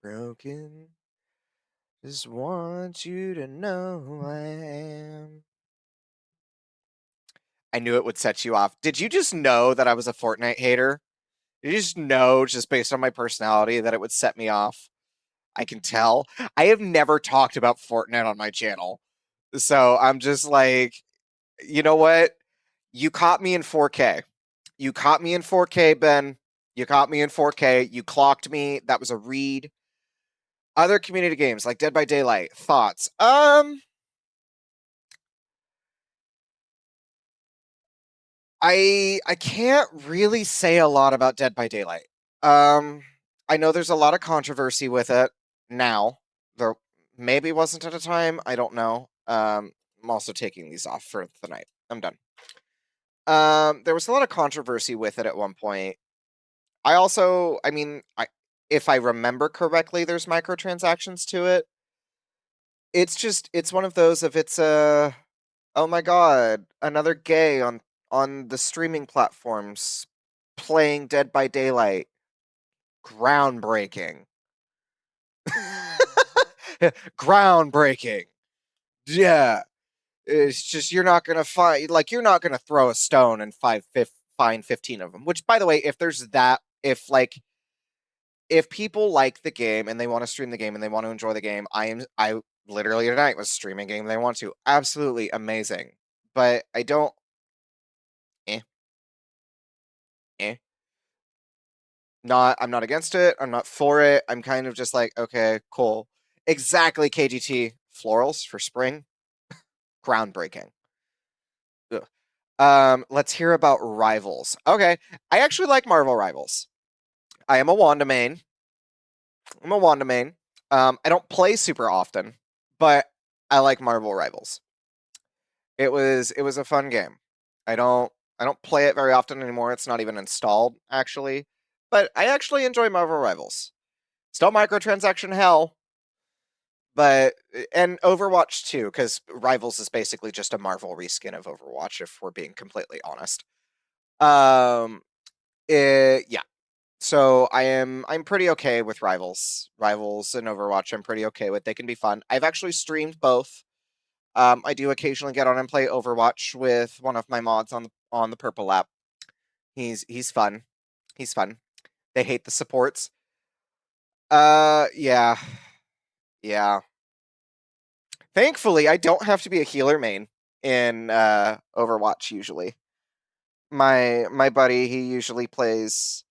Broken. Just want you to know I am. I knew it would set you off. Did you just know that I was a Fortnite hater? Did you just know, just based on my personality, that it would set me off? I can tell. I have never talked about Fortnite on my channel. So I'm just like, you know what? You caught me in 4K. You caught me in 4K, Ben. You caught me in 4K. You clocked me. That was a read. Other community games like Dead by Daylight. Thoughts? I can't really say a lot about Dead by Daylight. I know there's a lot of controversy with it now. There maybe wasn't at a time. I don't know. I'm also taking these off for the night. I'm done. There was a lot of controversy with it at one point. I mean, if I remember correctly, there's microtransactions to it. It's one of those if it's a, oh my god, another gay on the streaming platforms playing Dead by Daylight. Groundbreaking. Groundbreaking. Yeah. It's just you're not gonna throw a stone and find 15 of them. Which, by the way, if there's that, if people like the game and they want to stream the game and they want to enjoy the game, I literally tonight was streaming a game they want to. Absolutely amazing. But I don't eh. Eh. I'm not against it. I'm not for it. I'm kind of just like, okay, cool. Exactly, KGT. Florals for spring. Groundbreaking. Ugh. Let's hear about Rivals. Okay, I actually like Marvel Rivals. I am a Wanda main. I'm a Wanda main. I don't play super often, but I like Marvel Rivals. It was a fun game. I don't play it very often anymore. It's not even installed actually, but I actually enjoy Marvel Rivals. Still microtransaction hell, but and Overwatch too, because Rivals is basically just a Marvel reskin of Overwatch, if we're being completely honest. Yeah. So I'm pretty okay with Rivals and Overwatch. I'm pretty okay with. They can be fun. I've actually streamed both. I do occasionally get on and play Overwatch with one of my mods on the Purple app. He's fun. He's fun. They hate the supports. Yeah. Yeah. Thankfully, I don't have to be a healer main in Overwatch usually. My buddy, he usually plays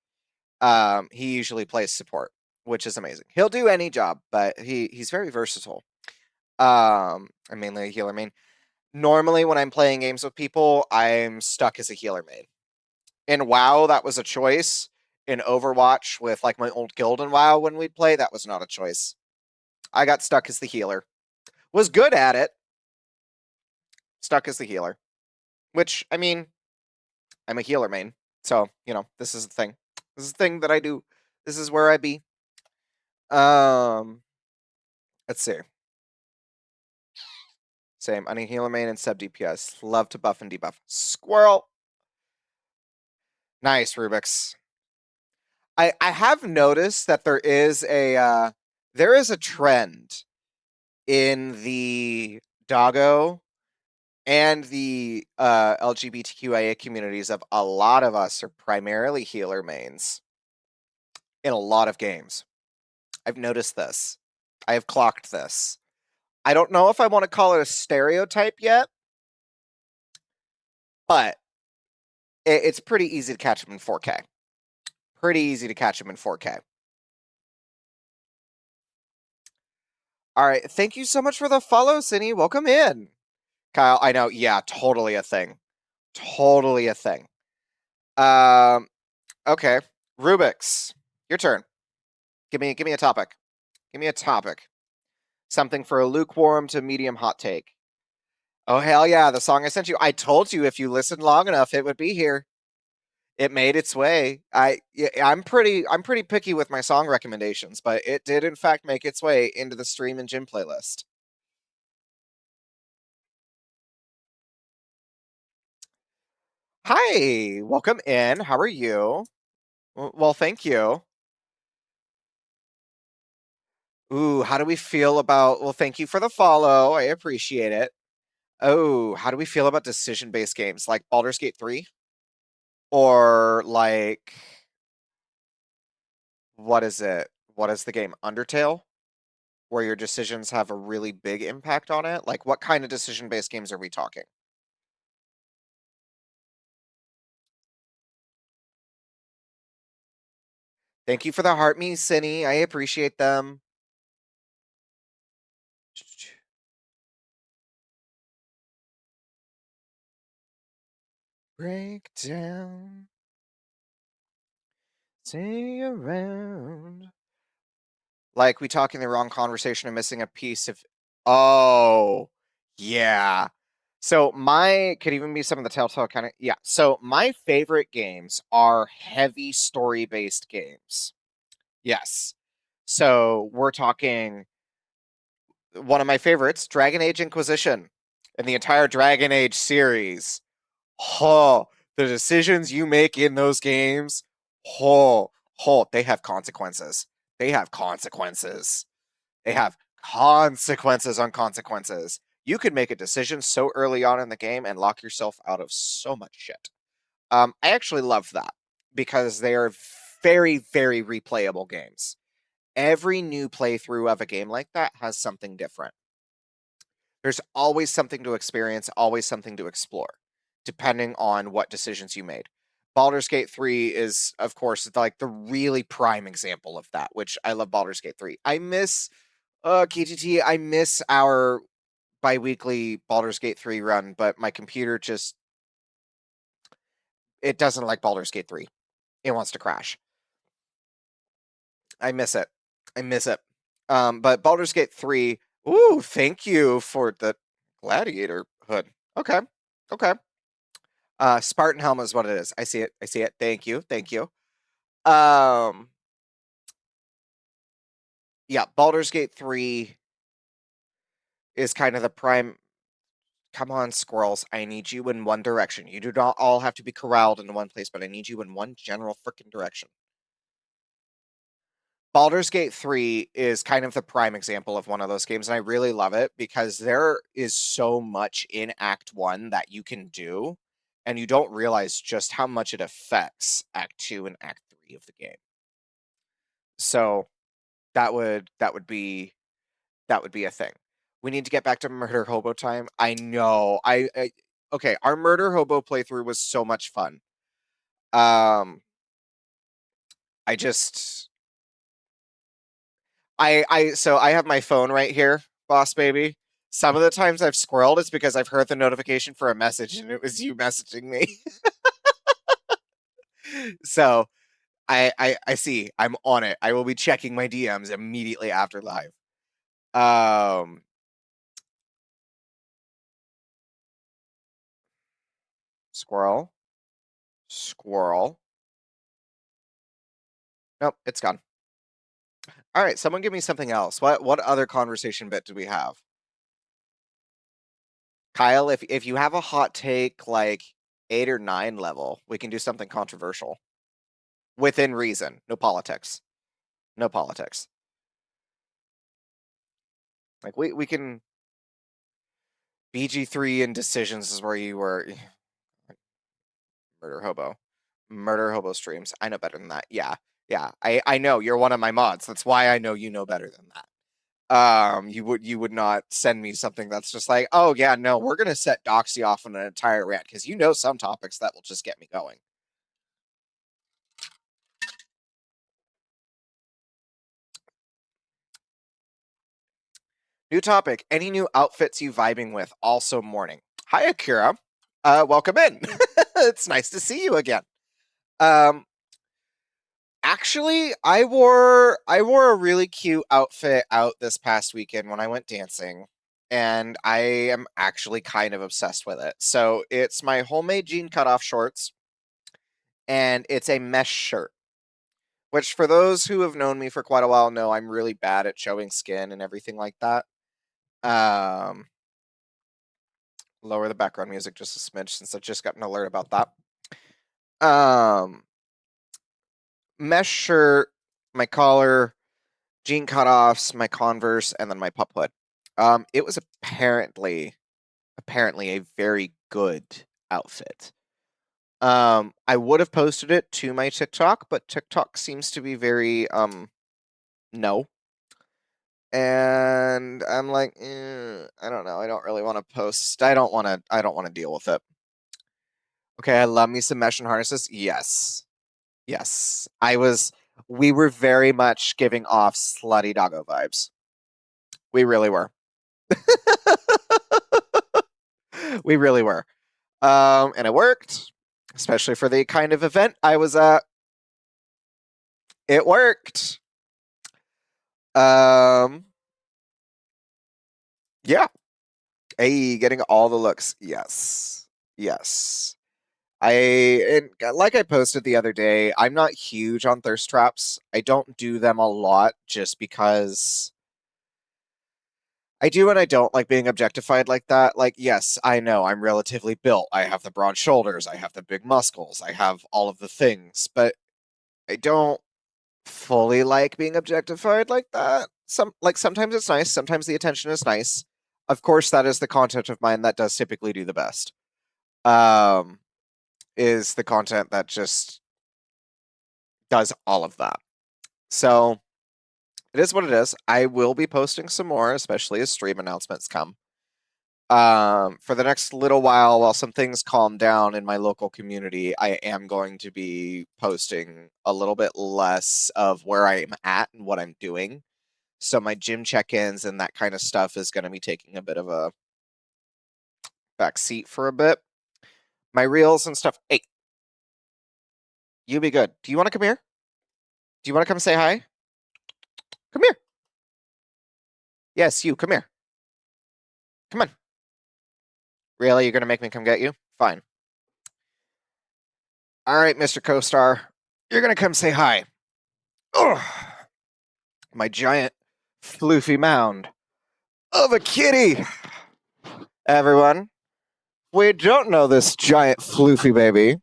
support, which is amazing. He'll do any job, but he's very versatile. I'm mainly a healer main. Normally when I'm playing games with people, I'm stuck as a healer main. In WoW, that was a choice. In Overwatch, with like my old guild in WoW when we'd play, that was not a choice. I got stuck as the healer. Was good at it. Stuck as the healer. Which, I mean, I'm a healer main. So, this is the thing. This is the thing that I do. This is where I be. Let's see. Same. I need healer main and sub DPS. Love to buff and debuff. Squirrel. Nice, Rubik's. I have noticed that there is a trend in the doggo and the LGBTQIA communities of a lot of us are primarily healer mains in a lot of games. I've noticed this. I have clocked this. I don't know if I want to call it a stereotype yet, but it's pretty easy to catch them in 4K. Pretty easy to catch them in 4K. All right. Thank you so much for the follow, Cindy. Welcome in. Kyle, I know. Yeah, totally a thing. Totally a thing. Okay. Rubik's, your turn. Give me a topic. Give me a topic. Something for a lukewarm to medium hot take. Oh hell yeah, the song I sent you. I told you if you listened long enough it would be here. It made its way. I'm pretty picky with my song recommendations, but it did in fact make its way into the stream and gym playlist. Hi, welcome in. How are you? Well, thank you. Ooh, how do we feel about? Well, thank you for the follow. I appreciate it. Oh, how do we feel about decision-based games like Baldur's Gate 3? Or like, what is it? What is the game? Undertale? Where your decisions have a really big impact on it? Like, what kind of decision-based games are we talking? Thank you for the heart me, Cinny. I appreciate them. Break down. Stay around. Like, we talking the wrong conversation and missing a piece of. Oh, yeah. So my could even be some of the Telltale kind of yeah. So my favorite games are heavy story-based games. Yes. So we're talking one of my favorites, Dragon Age Inquisition, and the entire Dragon Age series. Oh, the decisions you make in those games, they have consequences. They have consequences. They have consequences on consequences. You could make a decision so early on in the game and lock yourself out of so much shit. I actually love that because they are very, very replayable games. Every new playthrough of a game like that has something different. There's always something to experience, always something to explore, depending on what decisions you made. Baldur's Gate 3 is, of course, like the really prime example of that, which I love Baldur's Gate 3. I miss KTT, I miss our bi-weekly Baldur's Gate 3 run, but my computer just it doesn't like Baldur's Gate 3. It wants to crash. I miss it. I miss it. But Baldur's Gate 3, ooh, thank you for the gladiator hood. Okay. Okay. Spartan helmet is what it is. I see it. I see it. Thank you. Thank you. Um yeah, Baldur's Gate 3 is kind of the prime. Come on, squirrels. I need you in one direction. You do not all have to be corralled in one place, but I need you in one general freaking direction. Baldur's Gate 3 is kind of the prime example of one of those games, and I really love it because there is so much in Act 1 that you can do, and you don't realize just how much it affects Act 2 and Act 3 of the game. So that would be a thing. We need to get back to Murder Hobo time. I know. Okay, our Murder Hobo playthrough was so much fun. I just so I have my phone right here, boss baby. Some of the times I've squirreled, it's because I've heard the notification for a message and it was you messaging me. So I see. I'm on it. I will be checking my DMs immediately after live. Um Squirrel. Squirrel. Nope, it's gone. All right, someone give me something else. What other conversation bit do we have? Kyle, if you have a hot take like 8 or 9 level, we can do something controversial. Within reason. No politics. No politics. Like we can BG3 and decisions is where you were murder hobo. Murder hobo streams. I know better than that. Yeah. Yeah. I know you're one of my mods. That's why I know you know better than that. You would not send me something that's just like, oh yeah, no, we're gonna set Doxy off on an entire rant because you know some topics that will just get me going. New topic. Any new outfits you vibing with? Also morning. Hi Akira. Welcome in. It's nice to see you again. Um Actually, I wore a really cute outfit out this past weekend when I went dancing, and I am actually kind of obsessed with it. So it's my homemade jean cutoff shorts, and it's a mesh shirt. Which, for those who have known me for quite a while, know I'm really bad at showing skin and everything like that. Um, Lower the background music just a smidge since I just got an alert about that. Mesh shirt, my collar, jean cutoffs, my Converse, and then my pup hood. It was apparently a very good outfit. I would have posted it to my TikTok, but TikTok seems to be very no. And I'm like, I don't know. I don't really want to post. I don't want to deal with it. Okay, I love me some mesh and harnesses. Yes. Yes. We were very much giving off slutty doggo vibes. We really were. We really were. And it worked, especially for the kind of event I was at. It worked. Um, yeah, Hey, getting all the looks. Yes. Yes. Like I posted the other day, I'm not huge on thirst traps. I don't do them a lot just because I do and I don't like being objectified like that. Like, yes, I know I'm relatively built. I have the broad shoulders, I have the big muscles, I have all of the things, but I don't fully like being objectified like that. Sometimes it's nice, sometimes the attention is nice. Of course, that is the content of mine that does typically do the best. Is the content that just does all of that. So it is what it is. I will be posting some more, especially as stream announcements come. For the next little while some things calm down in my local community, I am going to be posting a little bit less of where I'm at and what I'm doing. So my gym check-ins and that kind of stuff is going to be taking a bit of a back seat for a bit. My reels and stuff. Hey, you be good. Do you want to come here? Do you want to come say hi? Come here. Yes, you, come here. Come on. Really? You're going to make me come get you? Fine. All right, Mr. Co-Star. You're going to come say hi. Ugh. My giant floofy mound of a kitty. Everyone, we don't know this giant floofy baby.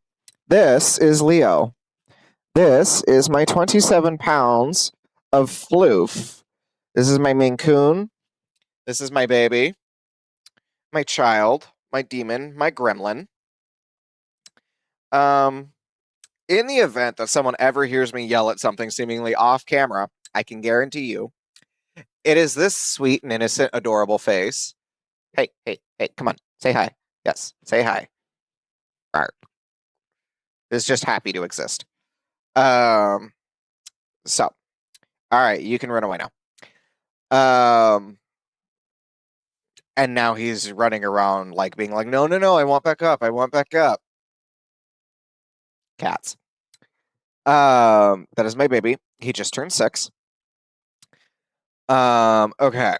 This is Leo. This is my 27 pounds of floof. This is my Maine Coon. This is my baby. My child. My demon. My gremlin. In the event that someone ever hears me yell at something seemingly off camera, I can guarantee you it is this sweet and innocent, adorable face. Hey, hey, hey, come on. Say hi. Yes, say hi. Art is just happy to exist. So, all right, you can run away now. And now he's running around like being like, no, no, no, I want back up. I want back up. Cats. That is my baby. He just turned 6. Okay.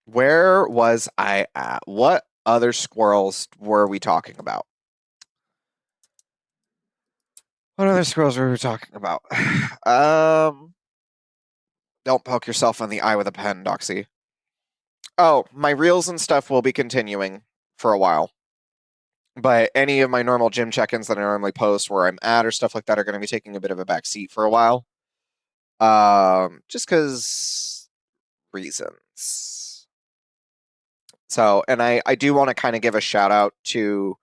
Where was I at? What other squirrels were we talking about? What other squirrels were we talking about? Don't poke yourself in the eye with a pen, Doxy. Oh, my reels and stuff will be continuing for a while. But any of my normal gym check-ins that I normally post where I'm at or stuff like that are going to be taking a bit of a back seat for a while. Just because reasons. So, and I do want to kind of give a shout out to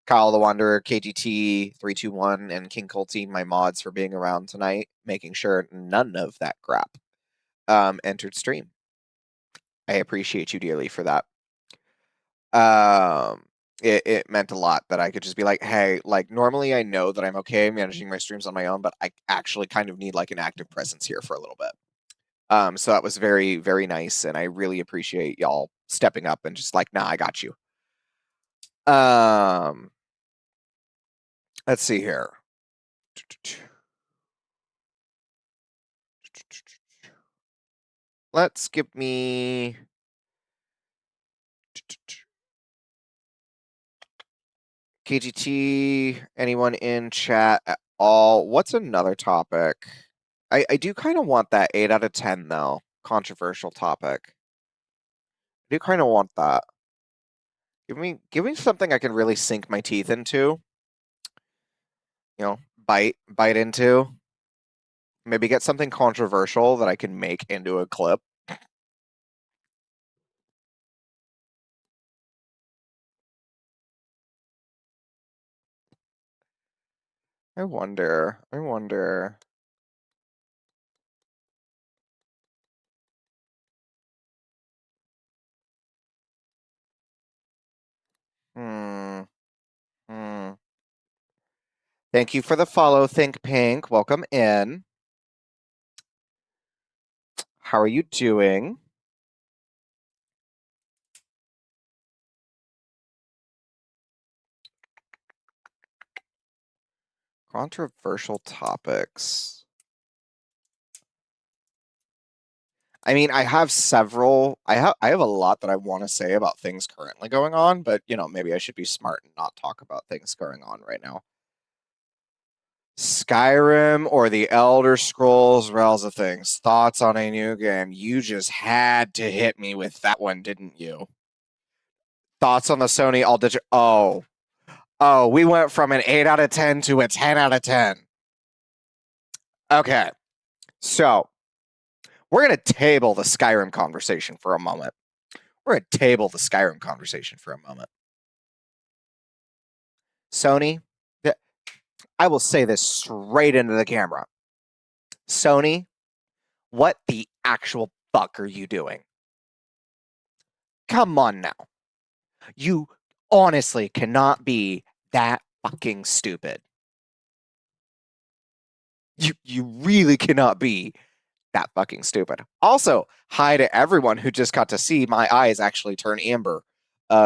Kyle the Wanderer, KGT321, and King Colty, my mods, for being around tonight, making sure none of that crap entered stream. I appreciate you dearly for that. It meant a lot that I could just be like, hey, like normally I know that I'm okay managing my streams on my own, but I actually kind of need like an active presence here for a little bit. So that was very, very nice, and I really appreciate y'all stepping up and just like, nah, I got you. Let's see here. Let's give me KGT, anyone in chat at all? What's another topic? I do kind of want that 8 out of 10, though. Controversial topic. I do kind of want that. Give me something I can really sink my teeth into. You know, bite into. Maybe get something controversial that I can make into a clip. I wonder. Hmm. Thank you for the follow, Think Pink. Welcome in. How are you doing? Controversial topics. I mean, I have several. I have a lot that I want to say about things currently going on, but maybe I should be smart and not talk about things going on right now. Skyrim or the Elder Scrolls Realms of Things. Thoughts on a new game? You just had to hit me with that one, didn't you? Thoughts on the Sony all digital? Oh, we went from an 8 out of 10 to a 10 out of 10. Okay, so we're going to table the Skyrim conversation for a moment. Sony, I will say this straight into the camera. Sony, what the actual fuck are you doing? Come on now. You honestly cannot be that fucking stupid. You really cannot be that fucking stupid. Also, hi to everyone who just got to see my eyes actually turn amber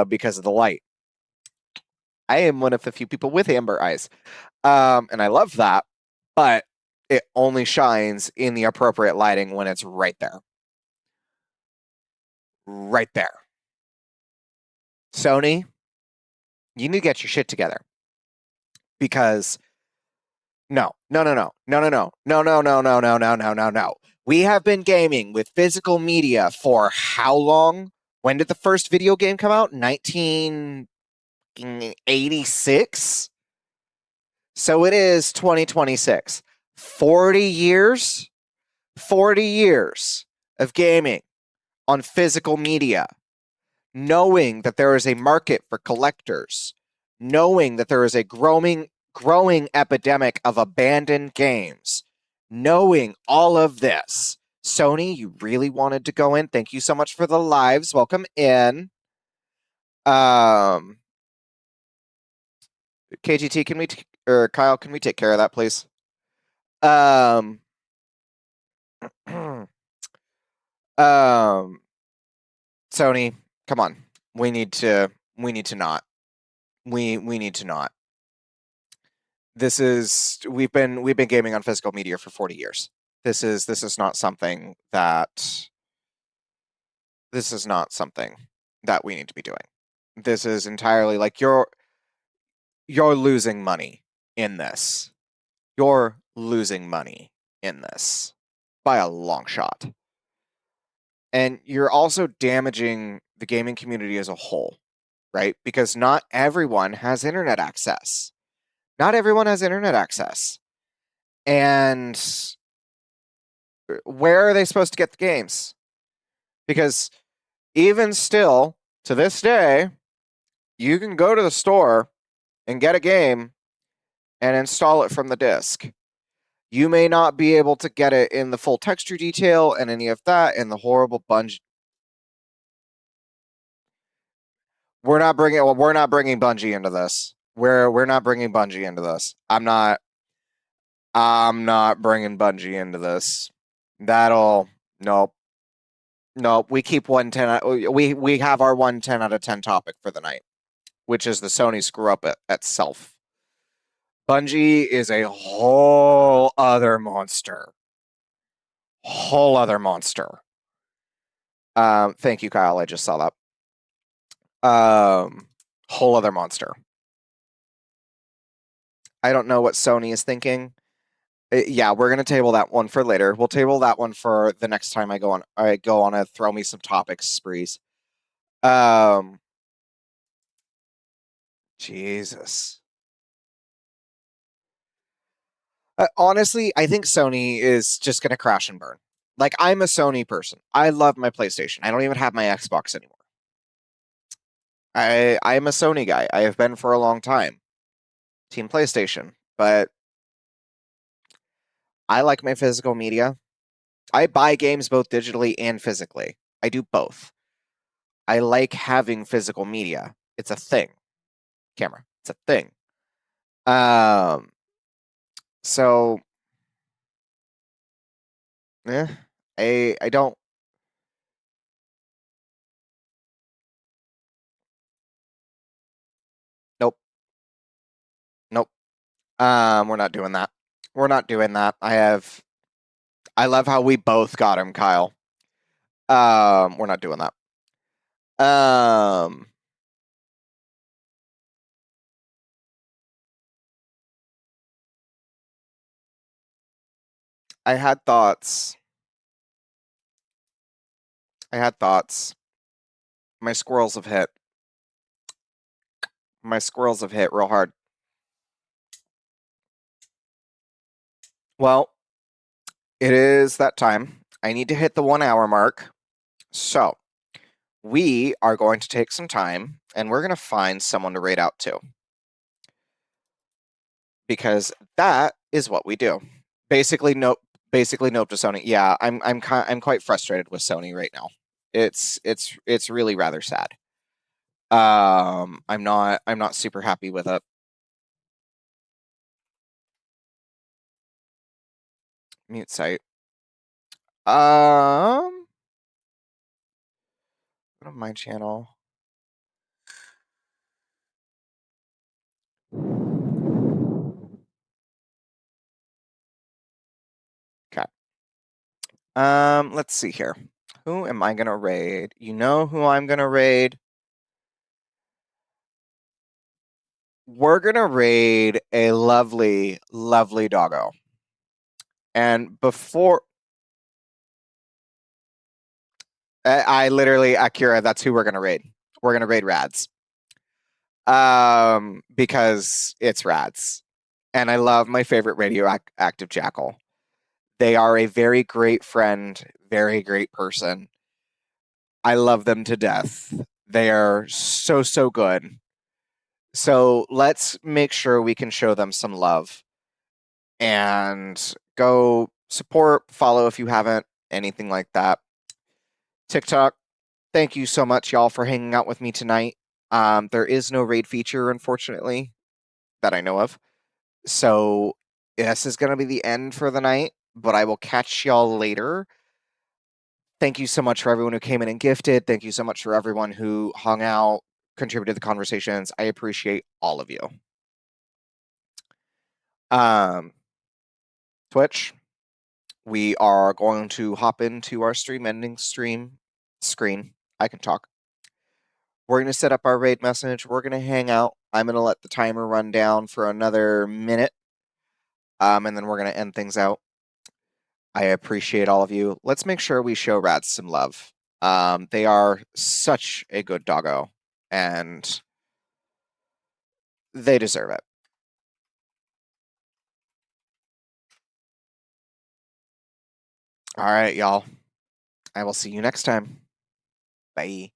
because of the light. I am one of the few people with amber eyes. And I love that, but it only shines in the appropriate lighting when it's right there. Right there. Sony, you need to get your shit together. Because no. We have been gaming with physical media for how long? When did the first video game come out? 1986? So it is 2026. 40 years? 40 years of gaming on physical media, knowing that there is a market for collectors, knowing that there is a growing epidemic of abandoned games, knowing all of this. Sony, you really wanted to go in. Thank you so much for the lives. Welcome in. KGT, or Kyle, can we take care of that, please? Sony, come on. We need to not. We need to not. We've been gaming on physical media for 40 years. This is not something that we need to be doing. This is entirely like you're losing money in this. You're losing money in this by a long shot. And you're also damaging the gaming community as a whole, right? Because not everyone has internet access. And where are they supposed to get the games? Because even still, to this day, you can go to the store and get a game and install it from the disc. You may not be able to get it in the full texture detail and any of that, and the horrible Bungie. We're not bringing Bungie into this. We're not bringing Bungie into this. I'm not bringing Bungie into this. Nope. We keep 110. We have our 110 out of 10 topic for the night, which is the Sony screw up itself. Bungie is a whole other monster. Thank you, Kyle. I just saw that. Whole other monster. I don't know what Sony is thinking. Yeah, we're gonna table that one for later. We'll table that one for the next time I go on a throw me some topics sprees. Jesus. Honestly, I think Sony is just gonna crash and burn. Like, I'm a Sony person. I love my PlayStation. I don't even have my Xbox anymore. I'm a Sony guy. I have been for a long time. Team PlayStation. But I like my physical media. I buy games both digitally and physically. I do both. I like having physical media. It's a thing. Camera. It's a thing. So I don't. Nope. We're not doing that. I love how we both got him, Kyle. We're not doing that. I had thoughts. My squirrels have hit. My squirrels have hit real hard. Well, it is that time. I need to hit the 1 hour mark. So, we are going to take some time and we're going to find someone to raid out to. Because that is what we do. Basically nope to Sony. Yeah, I'm quite frustrated with Sony right now. It's really rather sad. I'm not super happy with it. Mute site. Go to my channel. Okay. Let's see here. Who am I gonna raid? You know who I'm gonna raid? We're gonna raid a lovely, lovely doggo. And before I literally, Akira, that's who we're gonna raid. We're gonna raid Rads. Because it's Rads. And I love my favorite radioactive jackal. They are a very great friend, very great person. I love them to death. They are so, so good. So let's make sure we can show them some love and go support, follow if you haven't, anything like that. TikTok, thank you so much, y'all, for hanging out with me tonight. There is no raid feature, unfortunately, that I know of. So this is going to be the end for the night, but I will catch y'all later. Thank you so much for everyone who came in and gifted. Thank you so much for everyone who hung out, contributed to the conversations. I appreciate all of you. Twitch, we are going to hop into our stream ending screen. I can talk. We're going to set up our raid message. We're going to hang out. I'm going to let the timer run down for another minute. And then we're going to end things out. I appreciate all of you. Let's make sure we show Rats some love. They are such a good doggo, and they deserve it. All right, y'all. I will see you next time. Bye.